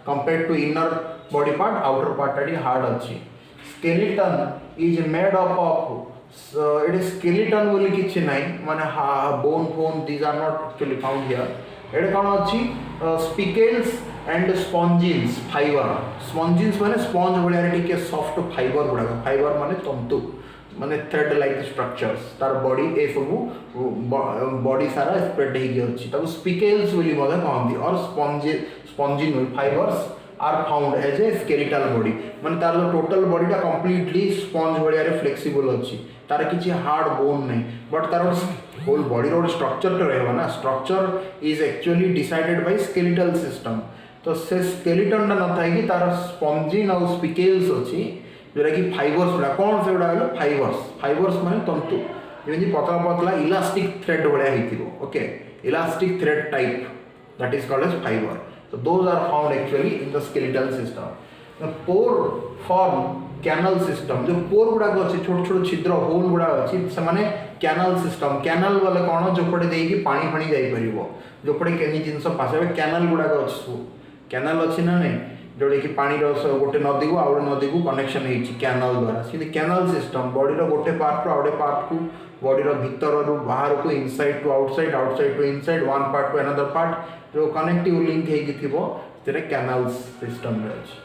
compared to inner body part outer part आडी हार्ड अछि. Skeleton is made up of it is skeleton बोली किछि नाही माने bone these are not actually found here. एडे कोन अछि spicles and spongins fiber. Spongins माने sponge भलिया टिके सॉफ्ट फाइबर गुडा फाइबर माने तंतु माने थ्रेड लाइक स्ट्रक्चर्स तार बॉडी ए सब बॉडी सारा स्प्रेड हे गयो अछि तब spicles बोली मदा कहंदी और spongin fibres are found as a skeletal body माने तार टोटल बॉडीटा कंप्लीटली स्पंज भाया फ्लेक्सिबल अच्छी तार किसी हार्ड बोन नहीं बट तार होल बॉडी रो स्ट्रक्चर तो रहबा ना structure is actually decided by skeletal system तो से स्केलेटन ना थाई कि तार स्पंजिन और स्पिकेल्स अच्छी जोरा कि फाइबर्स गुड़ा कौन से गुड़ा गला फाइबर्स माने तंतु जेमि पतला पतला इलास्टिक थ्रेड भाया हिथिबो okay elastic thread type that is called as fibre so those are found actually in the skeletal system the pore form canal system जो पोर गुड़ा अच्छे छोट छोट छिद्र होल गुड़ा अच्छी से माने कैनाल सिस्टम कैनाल वाले कौन जो पड़े देगी पानी फानी जाई परिबो जो पड़े केनी जिंस पासे कैनाल गुड़ा अच्छी कैनाल अच्छी ना नहीं जोड़े कि पानी गोटे नदी को आउटे नदी को कनेक्शन होती कैनाल द्वारा सी कैनाल सिस्टम बॉडी गोटे पार्ट रु आउटे पार्ट को बॉडी भीतर रु बाहर को inside to outside to inside one part to another part जो कनेक्टिव लिंक होती कैनाल सिस्टम अच्छी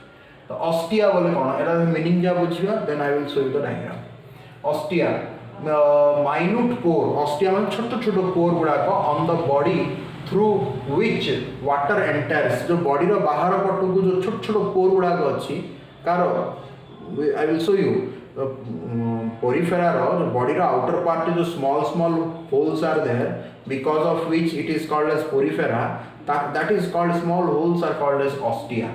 तो ऑस्टिया बोले कौन एटा मीनिंग क्या बुझिया then I will show you the diagram ostia minute pore ostia माने छोट छोट पोर गुड़ा on the body through which water enters जो बॉडी रो बाहर पटू जो छोट छोट पोर गुड़ा अच्छी कार I will show you porifera रो बॉडी रो आउटर पार्ट जो small holes are there because of which it is called as porifera that is called small holes are called as ostia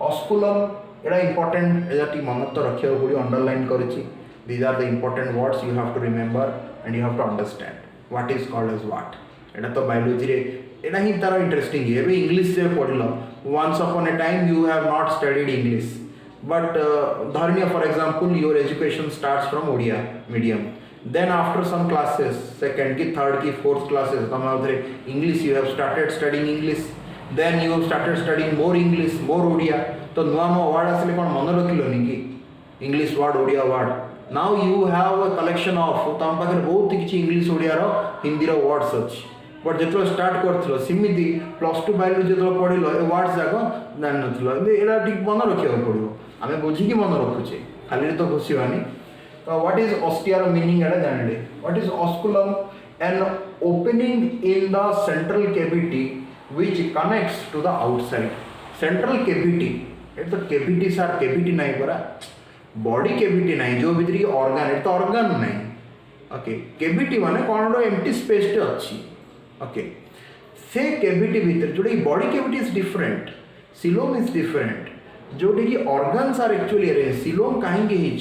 osculum एटा important एटा मन तो रखिया पड़ी underline करिछि these are the important words you have to remember and you have to understand what is called as what एटा तो biology रे एटा ही तार इंटरेस्टिंग है एबे इंग्लिश से पढ़िलो once upon a time you have not studied English but धरनिया for example your education starts from Odia medium then after some classes second ki third ki fourth classes tama udhare english you have started studying english then you have started studying more odia to nua word asile kon mane rakhilo ni ki english word odia word now you have a collection of tam pakhre bahut kichi english odia ro hindi ro words अछि but jetlo start करथिलो सिमिति plus 2 biology jetlo पढिलो ए words जाको जान नथिलो एला ठीक मने रखियो पड़ियो आमे बुझी कि मने रखुचे खाली तो खुशिवानी So what is ostia meaning एटा जानले what is osculum an opening in the central cavity which connects to the outside central cavity it the cavities are cavity नहीं परा body cavity नहीं जो भीतर की organ it तो organ नहीं okay cavity माने कौन रो empty space टे अच्छी okay से cavity भीतर जोड़ी body cavity is different coelom is different जोड़ी की organs are actually arranged coelom कहीं के ही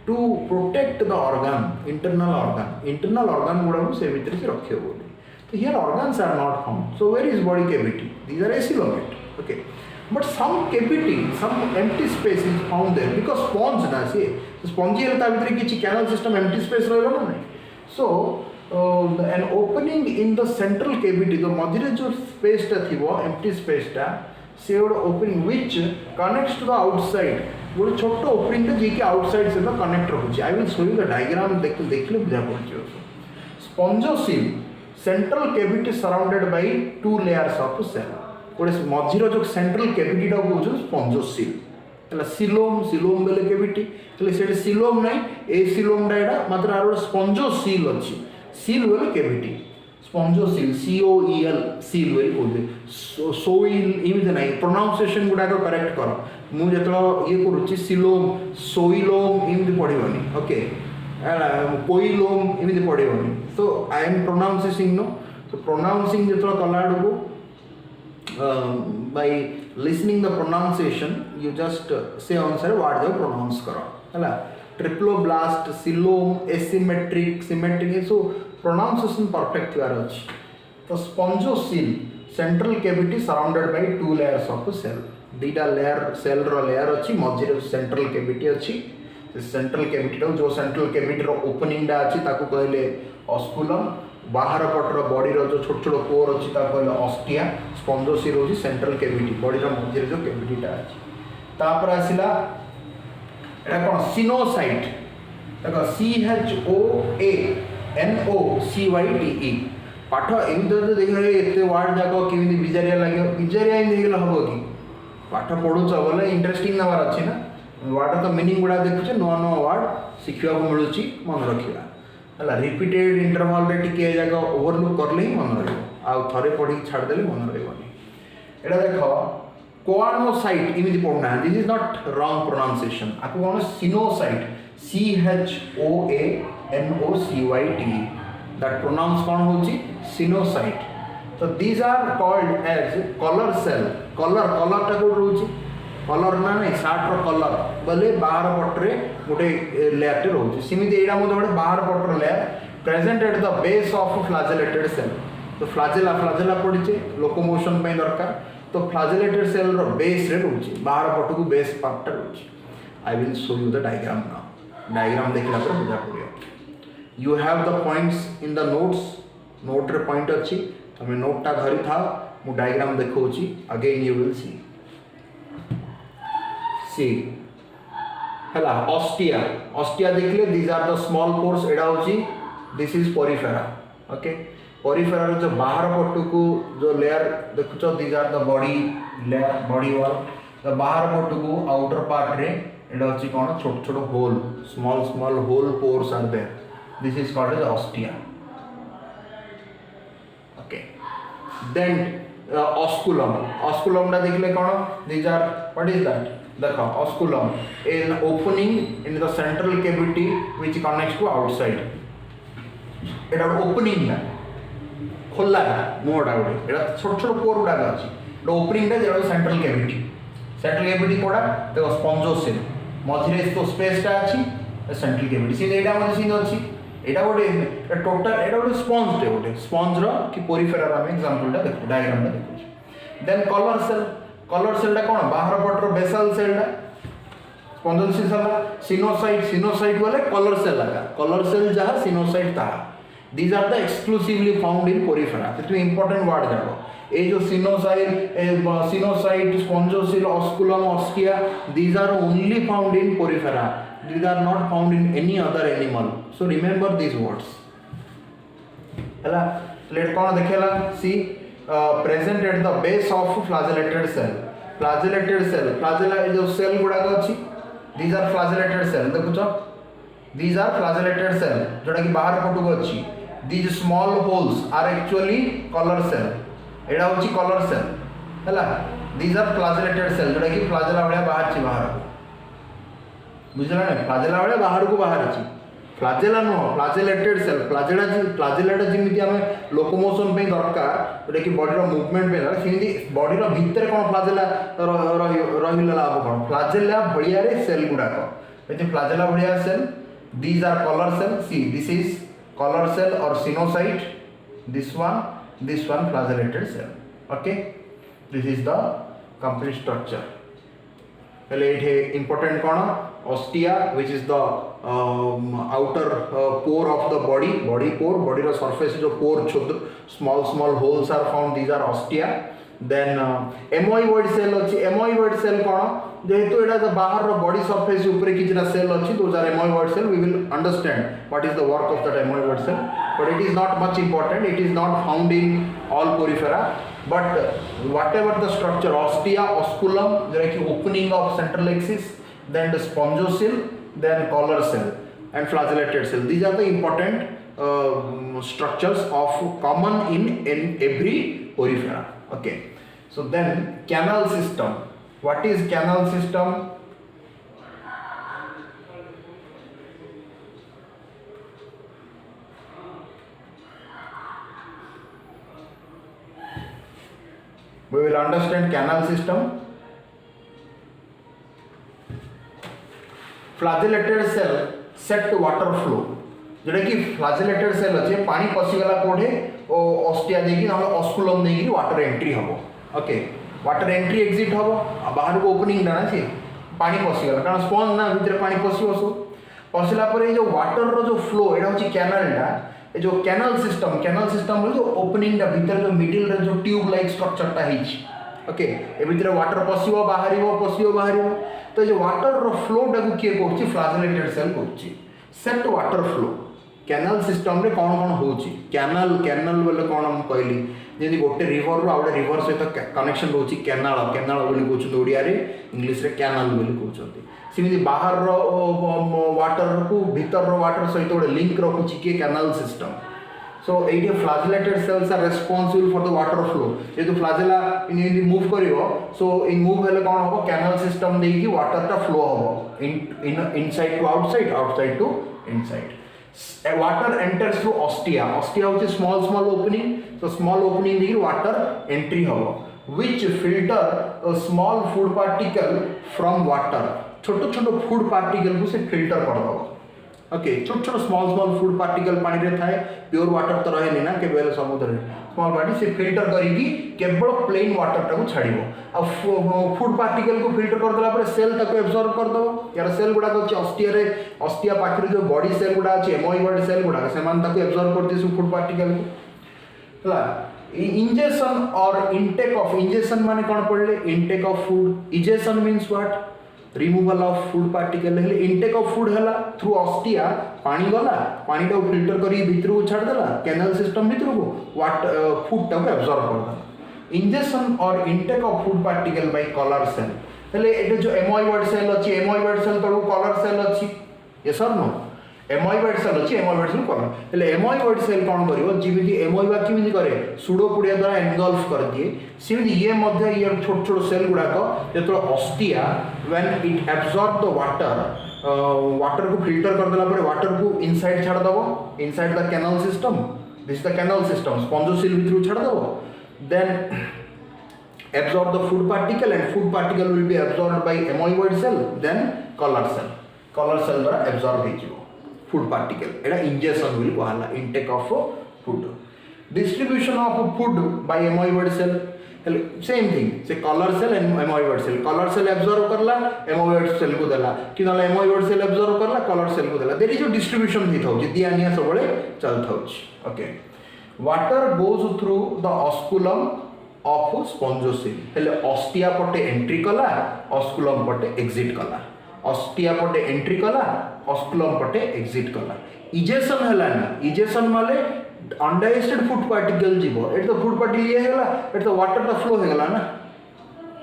to protect the organ internal organ गुड़ा को से भीतर से रखे बोले तो here organs are not found so where is body cavity these are coelomate okay but some cavity some empty space is found there because sponge ना से spongy है ता भीतर किसी canal system empty space रहेगा ना नहीं so an opening in the central cavity तो मझिरे जो space टा थी वो empty space टा से वो opening which connects to the outside गोटे छोट ओपनिंग जी के आउटसाइड से कनेक्ट रखुच्छे I will show you the diagram देखले बुझा पड़े spongocoel central cavity surrounded by two layers of cell गोटे मझीर जो सेंट्रल कैविटी टा कहउछ स्पंजोसील हला सिलोम बेले कैविटी हले सेटे सिलोम नै ए सिलोम डा एटा मात्र आरो स्पंजोसील अछि सील बेले कैविटी स्पंजोसील COEL सील वे कहते सोइल इमिति नै प्रोनाउंसिएशन गुडा को करेक्ट कर मु जेतलो ये करूची सिलोम सोइलोम इमिति पढिबनी ओके पोइलोम इमिति पढिबनी so I am pronouncing no so pronouncing जेतलो कलाड को by listening the pronunciation you just say answer what they pronounce करो हला triploblast coelom asymmetric symmetric so pronunciation perfect थियार अछि तो spongocoel central cavity surrounded by two layers of cell दीटा layer cell रो लेयर अछि मझिरे सेंट्रल कैविटी अछि सेंट्रल कैविटी रो जो सेंट्रल कैविटी रो ओपनिंग डा अछि ताको कहले ऑस्कुलम बाहर पटर बॉडी रो जो छोट छोट कोर अछि ताको कहले ऑस्टिया स्पंजोसील होछि सेंट्रल कैविटी बॉडी रो मझिरे जो कैविटी डा अछि तापर आसिला एटा कोन सिनोसाइट देखो CHOANOCYTE पाठ एमती देख एत वार्ड जाक केमी बिजारिया लगे बिजारिया देखले हम कि पाठ पढ़ुच बोले इंटरेस्टिंग नवार अच्छी ना वार्ड तो मीनिंग गुड़ा देखुचे नुआ नुआ वार्ड शिखा मिलूँ मन रखा है रिपीटेड इंटरवल टे जाक ओवरलुक करले ही मन रहा थे पढ़ी छाड़देले मन रही एटा देख कोआनोसाइट इमिति पढ़ना, this is not wrong pronunciation, आपको कौन सिनोसाइट, CHOANOCYT, दैट प्रोनाउंस कौन होची सिनोसाइट। तो these are called as collar cell. Collar टा कोड रोची कलर ना नहीं सार्ट रो कलर बोले बाहर पटरे गोटे लेयर टे रोची, सिमिति एडा मो गोटे बाहर पटर layer present at the base of flagellated cell. तो फ्लैजेला पड़ीचे लोकोमोशन पे दरकार, तो फ्लैजेलेटेड सेल रो बेस रे रोची बाहर पट को बेस पार्ट रोची। I will show you the diagram now, diagram देखला पर बुझा पड़ियो। You have the points in the notes, note रे पॉइंट अच्छी तमें नोटा धरी था, मु डायग्राम देखौची, अगेन यू विल सी हला ऑस्टिया। ऑस्टिया देखले these are the small pores, एडा होची this is porifera. Okay, porifera रो जो बाहर पट्टू को जो लेयर देखुचो these are the body layer, body wall. The बाहर पट्टू को आउटर पार्ट रे एडा होची कोन छोट छोट hole, small hole pores are there, this is called as ostia. Then osculum, osculum टा देखले कौन, these are what is that, देखो osculum an opening in the central cavity which connects to outside, Etah opening ना खोला मोडा उडे, एटा छोट छोट पोर उडा अछि, एटा opening टा जेटा सेंट्रल कैविटी कोडा देखो स्पॉन्जोसेल मझिरे तो स्पेस टा अछि सेंट्रल कैविटी, से एटा मझे सिन अछि एटा गोटे टोटल एटा गोटे स्पंज टे, गोटे स्पंज रो कि पोरिफेरा रा एग्जांपल टा देखो, डायग्राम टा देखो। देन कलर सेल टा कोन बाहर पटर बेसल सेल टा स्पॉन्जोसिस हला, सिनोसाइट वाले कलर सेल लगा, कलर सेल जहा सिनोसाइट ता, these are the exclusively found in porifera. तो इंपोर्टेंट वर्ड जानो ए जो choanocyte spongocoel osculum ostia, these are only found in porifera, these are not found in any other animal, so remember these words hela। let कोन देखेला सी present at the base of flagellated cell, flagella जो cell गुडा अछि these are flagellated cell, देखुछो these are flagellated cell जोटा कि बाहर पटु अछि, these small holes are actually color cell, एडा होछि color cell हला। these are flagellated cell जोटा कि flagella भलिया बाहर छि, बाहर बुझला ना, फ्लाजेला वाले बाहर को बाहर अछि, फ्लाजेला नो फ्लाजेलेटेड सेल, फ्लाजेलाटा जिमिति हमें लोकोमोशन पे दरकार, जोटा कि बॉडी रो मूवमेंट पे दरकार, सिमिति बॉडी रो भीतर कोन फ्लाजेला रहिला लाभ कोन फ्लाजेला भलिया रे सेल गुडा को, एते फ्लाजेला भलिया cell, these are collar cell, see this is collar cell or choanocyte, this one flagellated cell. Okay, this is the complete structure. पहले ये इंपोर्टेंट कौन ostia which is the outer pore of the body pore, body रो surface जो pore छोट small holes are found, these are ostia. Then amoeboid cell अछि, amoeboid cell कौन जेहेतु एटा the बाहर रो बॉडी सरफेस ऊपर किछटा सेल अछि, those are amoeboid cell, we will understand what is the work of that amoeboid cell, but it is not much important, it is not found in all porifera, but whatever the structure ostia, osculum, like opening of central axis, then the spongosil, then collar cell and flagellated cell, these are the important structures of common in every porifera. Okay, so then canal system, what is canal system? We will understand canal system. Flagellated cell set water flow, जोटा कि flagellated cell अच्छे पानी पसीगला कोठे ओ ostia देकी ना osculum देकी water entry हबो। Okay, water entry exit हबो, बाहर को ओपनिंग ना छे पानी पसीगला कारण स्पंज ना भीतर पानी पसीबो, सो पसीला परे जो वाटर रो जो फ्लो एटा होची कैनाल टा, जो कैनाल सिस्टम जो ओपनिंग टा भीतर जो मिडिल रे जो ट्यूब लाइक स्ट्रक्चर टा हिच। ओके, ए भीतर वाटर पसिबो बाहरिबो, तो जो वाटर रो फ्लो टा को के करछि फ्लाजेलेटेड सेल करछि, set water flow. Canal system रे कोन होछि, कैनाल बोले कोन हम कहली जेनी गोटे रिवर रो आउटे रिवर सहित कनेक्शन होछि, कैनाल बोली कहउछ ओडिया रे, इंग्लिश रे कैनाल बोली कहउछथि। सिमिति बाहर रो वाटर को भीतर रो वाटर सहित गोटे लिंक रखुछि के कैनाल सिस्टम। So ये flagellated cells are responsible for the water flow. ये तो flagella in move करियो, so in move हेले कौन होगा, canal system देगी water का flow होगा in inside to outside, outside to inside. Water enters through ostia. Ostia which is small opening, so small opening देगी water entry होगा, which filter a small food particle from water. छोटो food particle को से filter कर दो. Okay छोट छोट small food particle पानी रे थाए, प्योर वाटर तो रहे ना केवल समुद्र रे, स्मॉल पार्टी से फिल्टर करिकी केवल प्लेन वाटर टाको छाड़िबो. अब फूड पार्टिकल को फिल्टर कर देला पर सेल ताको एब्जॉर्ब कर दो. यार सेल गुडा को ऑस्टिया पाखरे जो बॉडी सेल गुडा अछि, एमोइबॉइड सेल गुडा से मान ताको एब्जॉर्ब कर दिसु फूड पार्टिकल को. हला इंजेक्शन और इनटेक ऑफ, इंजेक्शन माने कोन पड़ले, intake of food. Egestion means what, removal of food particle. हेले इनटेक ऑफ फूड हला थ्रू ऑस्टिया, पानी गला, पानी टाको फिल्टर करी भीतर को छाड़ देला कैनाल सिस्टम भीतर को, फूड टाको एब्जॉर्ब कर देला. इंजेक्शन और intake of food particle by colour cell. हेले एटे जो एमोइबॉइड सेल अछि, एमोइबॉइड सेल तळो कलर सेल अछि, यस और नो. एमोइबॉइड सेल अछि, एमोइबॉइड सेल कलर. हेले एमोइबॉइड सेल कोन करिवो, जिमिति एमोइबा किमिति करे, सुडोपोडिया द्वारा एनगल्फ कर दिए, सिमिति ये मध्य ये छोट छोट सेल गुडा को जेतो ostia when it absorb the water, water को फिल्टर कर देला पर वाटर को इनसाइड छाड़ दबो, inside the canal system. This is the canal system, spongocoel भीतर छाड़ दबो. Then absorb the food particle and food particle will be absorbed by amoeboid cell, then color cell. Color cell द्वारा absorb हो जिवो food particle. Etah ingestion will कहला, intake of food. Distribution of food by amoeboid cell, same thing. से color cell and amoeboid cell. Color cell absorb करला, amoeboid cell को देला, कि नला amoeboid cell absorb करला, color cell को देला. There is a distribution ही थाउ, जिदी आनिया सबले चल थाउच. Okay. Water goes through the osculum of spongosil. हेले ऑस्टिया पटे एंट्री कला, ऑस्कुलम पटे एग्जिट कला. ऑस्टिया पटे एंट्री कला, ऑस्कुलम पटे एग्जिट कला. इजेशन हला ना, इजेशन माले अनडाइजेस्टेड फूड पार्टिकल जीवो, एट तो फूड पार्टिकल ये हेला, एट तो वाटर तो फ्लो हेगला ना,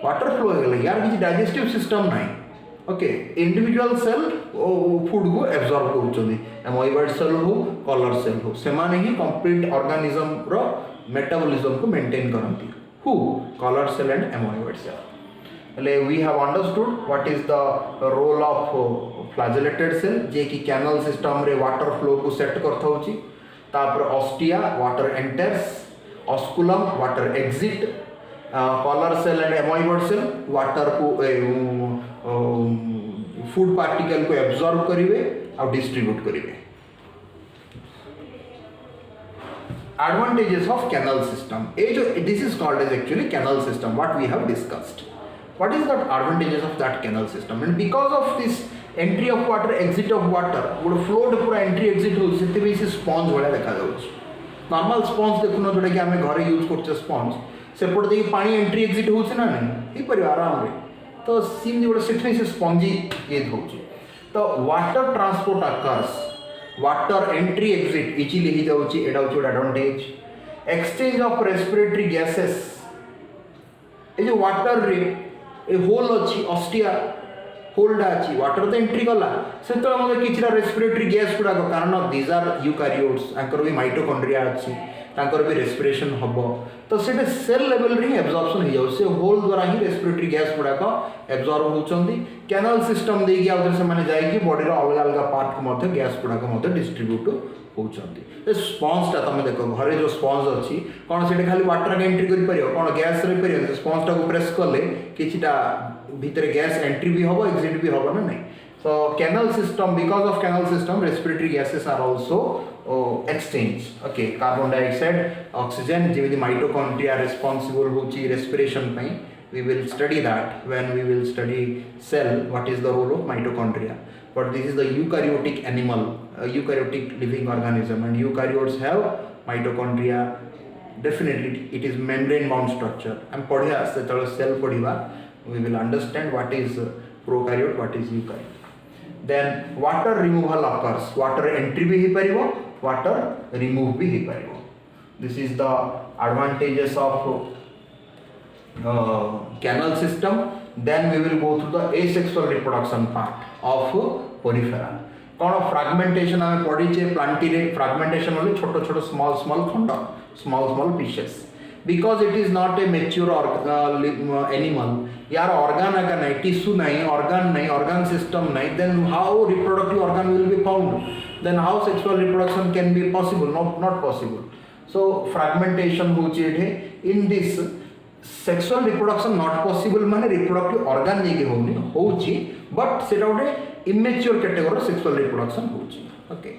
वाटर फ्लो हेगला. यार किछि डाइजेस्टिव सिस्टम नाही. ओके, इंडिविजुअल सेल फूड को एब्जॉर्ब करूछोनी, एमोइबॉइड सेल हो, कलर सेल हो, से माने ही कंप्लीट ऑर्गेनिज्म रो मेटाबॉलिज्म को maintain करंती. Who? Color cell and amoeboid cell. We have understood what is the role of flagellated cell, जे कि canal system रे water flow को set करता होची. तापर ostia water enters, osculum water exit, color cell and amoeboid cell water को food particle को absorb करिवे और distribute करिवे. Advantages of canal system. This is called as actually canal system, what we have discussed. What is the advantages of that canal system? And because of this entry of water, exit of water, would flow पूरा entry exit हो, सेते भी से sponge वाला देखा जाउछ. Normal sponge देखुनो जोटा कि हमें घरे यूज करछे sponge, सेपट देखि पानी entry exit होछ ना नहीं, ई पर आराम रे. तो सिम जोटा सेठे से spongy ये होछ. तो water transport occurs, water entry exit easily ही जाउची, एटा होची advantage. Exchange of respiratory gases, ए जो वाटर रे ए होल अछि, ऑस्टिया होल्डा अछि, वाटर तो एंट्री कला, सेतो हम किछरा रेस्पिरेटरी गैस गुडा को, कारण दीज आर यूकैरियोट्स, आंकर भी माइटोकॉन्ड्रिया अछि, तांकर भी रेस्पिरेशन हबो. तो सेटे सेल लेवल रे एब्जॉर्प्शन हो जाउ, से होल द्वारा ही रेस्पिरेटरी गैस गुडा को एब्जॉर्ब होचंदी. कैनाल सिस्टम देगी आउथर से माने जाई कि बॉडी रो अलग अलग पार्ट को मध्य गैस गुडा को मध्य डिस्ट्रीब्यूट होचंदी. ए स्पॉन्ज ता तमे देखो घरे जो स्पॉन्ज अछि, कोन सेटे खाली वाटर के एंट्री करि परियो, कोन गैस रे परियो, स्पॉन्ज ता को प्रेस करले किछिटा भीतर गैस एंट्री भी हबो, एग्जिट भी हबो ना नहीं. So canal system, because of canal system, respiratory gases are also exchanged. Okay, carbon dioxide, oxygen, जिमिति mitochondria responsible होची respiration ପାଇଁ. We will study that when we will study cell, what is the role of mitochondria. But this is the eukaryotic animal, eukaryotic living organism, and eukaryotes have mitochondria. Definitely, it is membrane bound structure. And पढ़िया से तळ cell पढ़िवा, we will understand what is prokaryote, what is eukaryote. Then water removal occurs, water entry भी ही परिवो, water remove भी ही परिवो. This is the advantages of canal system. Then we will go through the asexual reproduction part of porifera. कौन fragmentation आम पढ़ीचे प्लांटी fragmentation वाले छोट छोट small small खंड small pieces because it is not a mature animal यार organ आगे नहीं टिश्यू नहीं ऑर्गन सिस्टम नहीं then how reproductive organ will be found then how sexual reproduction can be possible not possible so fragmentation होची in this sexual reproduction not possible माने reproductive organ नहीं होनी होची बट सेटा गोटे इमेच्योर कैटेगरी सेक्सुअल रिप्रोडक्शन होची okay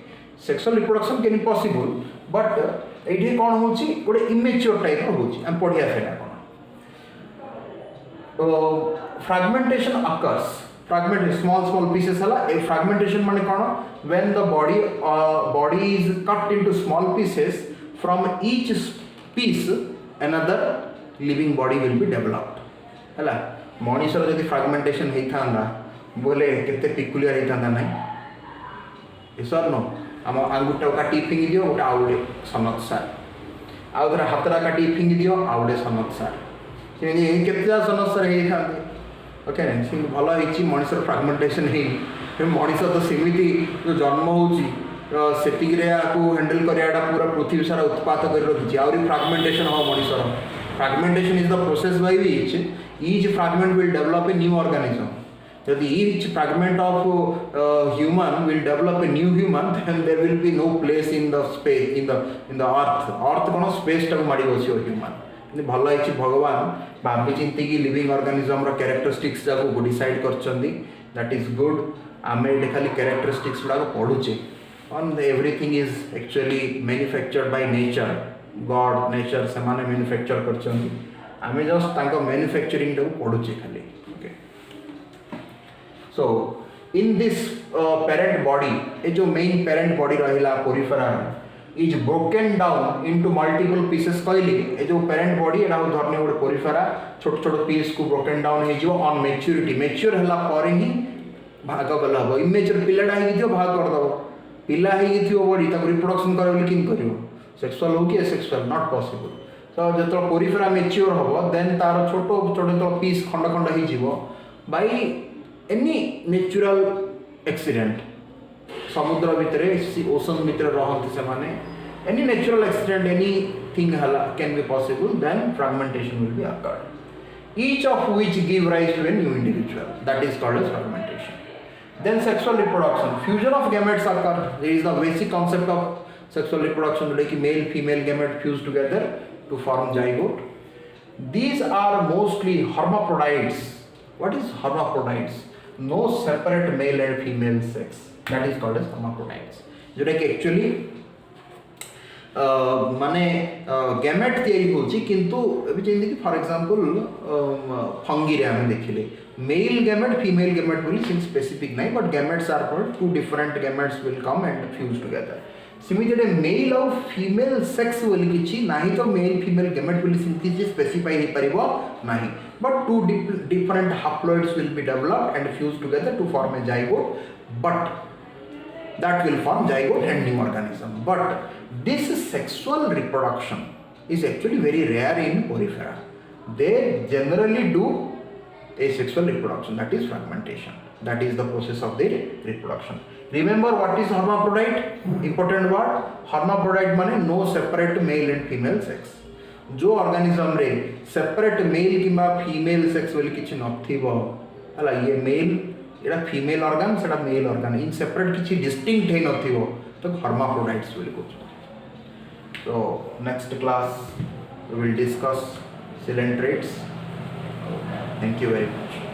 sexual reproduction can possible but ये कौन होची गोटे इमेच्योर टाइप होची हम पढ़िया सेटा कौन fragmentation occurs fragment small pieces हला ए फ्रैगमेंटेशन माने कौन when the body is cut into small pieces from each piece another living body will be developed है मनीषर जब फ्रैगमेंटेशन होता बोले केते पिकुलियर होता ना सर नो आम आंगुठा काटी फिंगी दियो गोटे आउ गोटे सनत सार आउ थे हाथटा काटी फिंगी दियो आउ गोटे सनत सार केते सनत सार होते ओके भल हो मनीषर फ्रैगमेंटेशन हो मनीष तो सेमती जो जन्म होती हैंडल कराटा पूरा पृथ्वी सारा उत्पात कर रखी आहरी फ्रैगमेंटेशन हम मनीषर fragmentation is the process by which each fragment will develop a new organism. If each fragment of human will develop a new human, then there will be no place in the space in the earth. Earth कौन space टाक मारी बसियो human. भल है भगवान भाभी चिंती की लिविंग ऑर्गेनिज्म रो कैरेक्टरिस्टिक्स जाको डिसाइड करछंदी दैट इज गुड आमे एटे खाली कैरेक्टरिस्टिक्स गुडा पढुचे on everything is actually manufactured by nature God nature से माने मैन्युफैक्चर करछंदी आमे जस्ट तांको मैन्युफैक्चरिंग टाको पढुचे खाली okay so in this parent body ए जो मेन पेरेंट बॉडी रहिला porifera is broken down into multiple pieces कहली ए जो पेरेंट बॉडी एटा धरने गोटे पोरिफेरा छोट छोट पीस को ब्रोकन डाउन हो जिवो ऑन मैच्योरिटी मैच्योर हला पर ही भाग कला हो इमेच्योर पिलाटा ही दियो भाग कर दबो पिला ही थियो बॉडी ताको रिप्रोडक्शन करे बोली किन करियो सेक्सुअल हो कि एसेक्सुअल नॉट पॉसिबल तो जो पोरिफेरा मैच्योर हम देन तार छोट छोट जो पीस खंड खंड हो बाय एनी नेचुरल एक्सीडेंट समुद्र भितर ओशन भितर रहते से माने any natural accident any thing can be possible then fragmentation will be occurred each of which give rise to a new individual that is called as fragmentation then sexual reproduction fusion of gametes occur there is the basic concept of sexual reproduction जोटा कि male female gamete fuse together to form zygote these are mostly hermaphrodites what is hermaphrodites no separate male and female sex that is called as hermaphrodites जोटा कि actually माने gamete तैयारी होची किंतु अभी जेंति कि फॉर एग्जांपल फंगी रे हम देखिले मेल गैमेट फीमेल गैमेट बोली सिंग स्पेसिफिक नहीं but gametes are called two different gametes will come and fuse together similarly male और फीमेल सेक्स बोली किछि नाही तो मेल फीमेल गैमेट बोली सिंथेसिस स्पेसिफाई हे परिबो नाही but two different haploids will be developed and fuse together to form a zygote but that will form zygote and new organism but this sexual reproduction is actually very rare in porifera they generally do asexual reproduction that is fragmentation that is the process of their reproduction remember what is hermaphrodite important word hermaphrodite माने no separate male and female sex जो organism रे separate male किंबा female sex बोली किछि नथिबो हला ये male एटा female organ सेटा मेल ऑर्गन इन सेपरेट किछि डिस्टिंक्ट हे नथिबो तो hermaphrodites बोली कहू तो next class we will discuss coelentrates thank you very much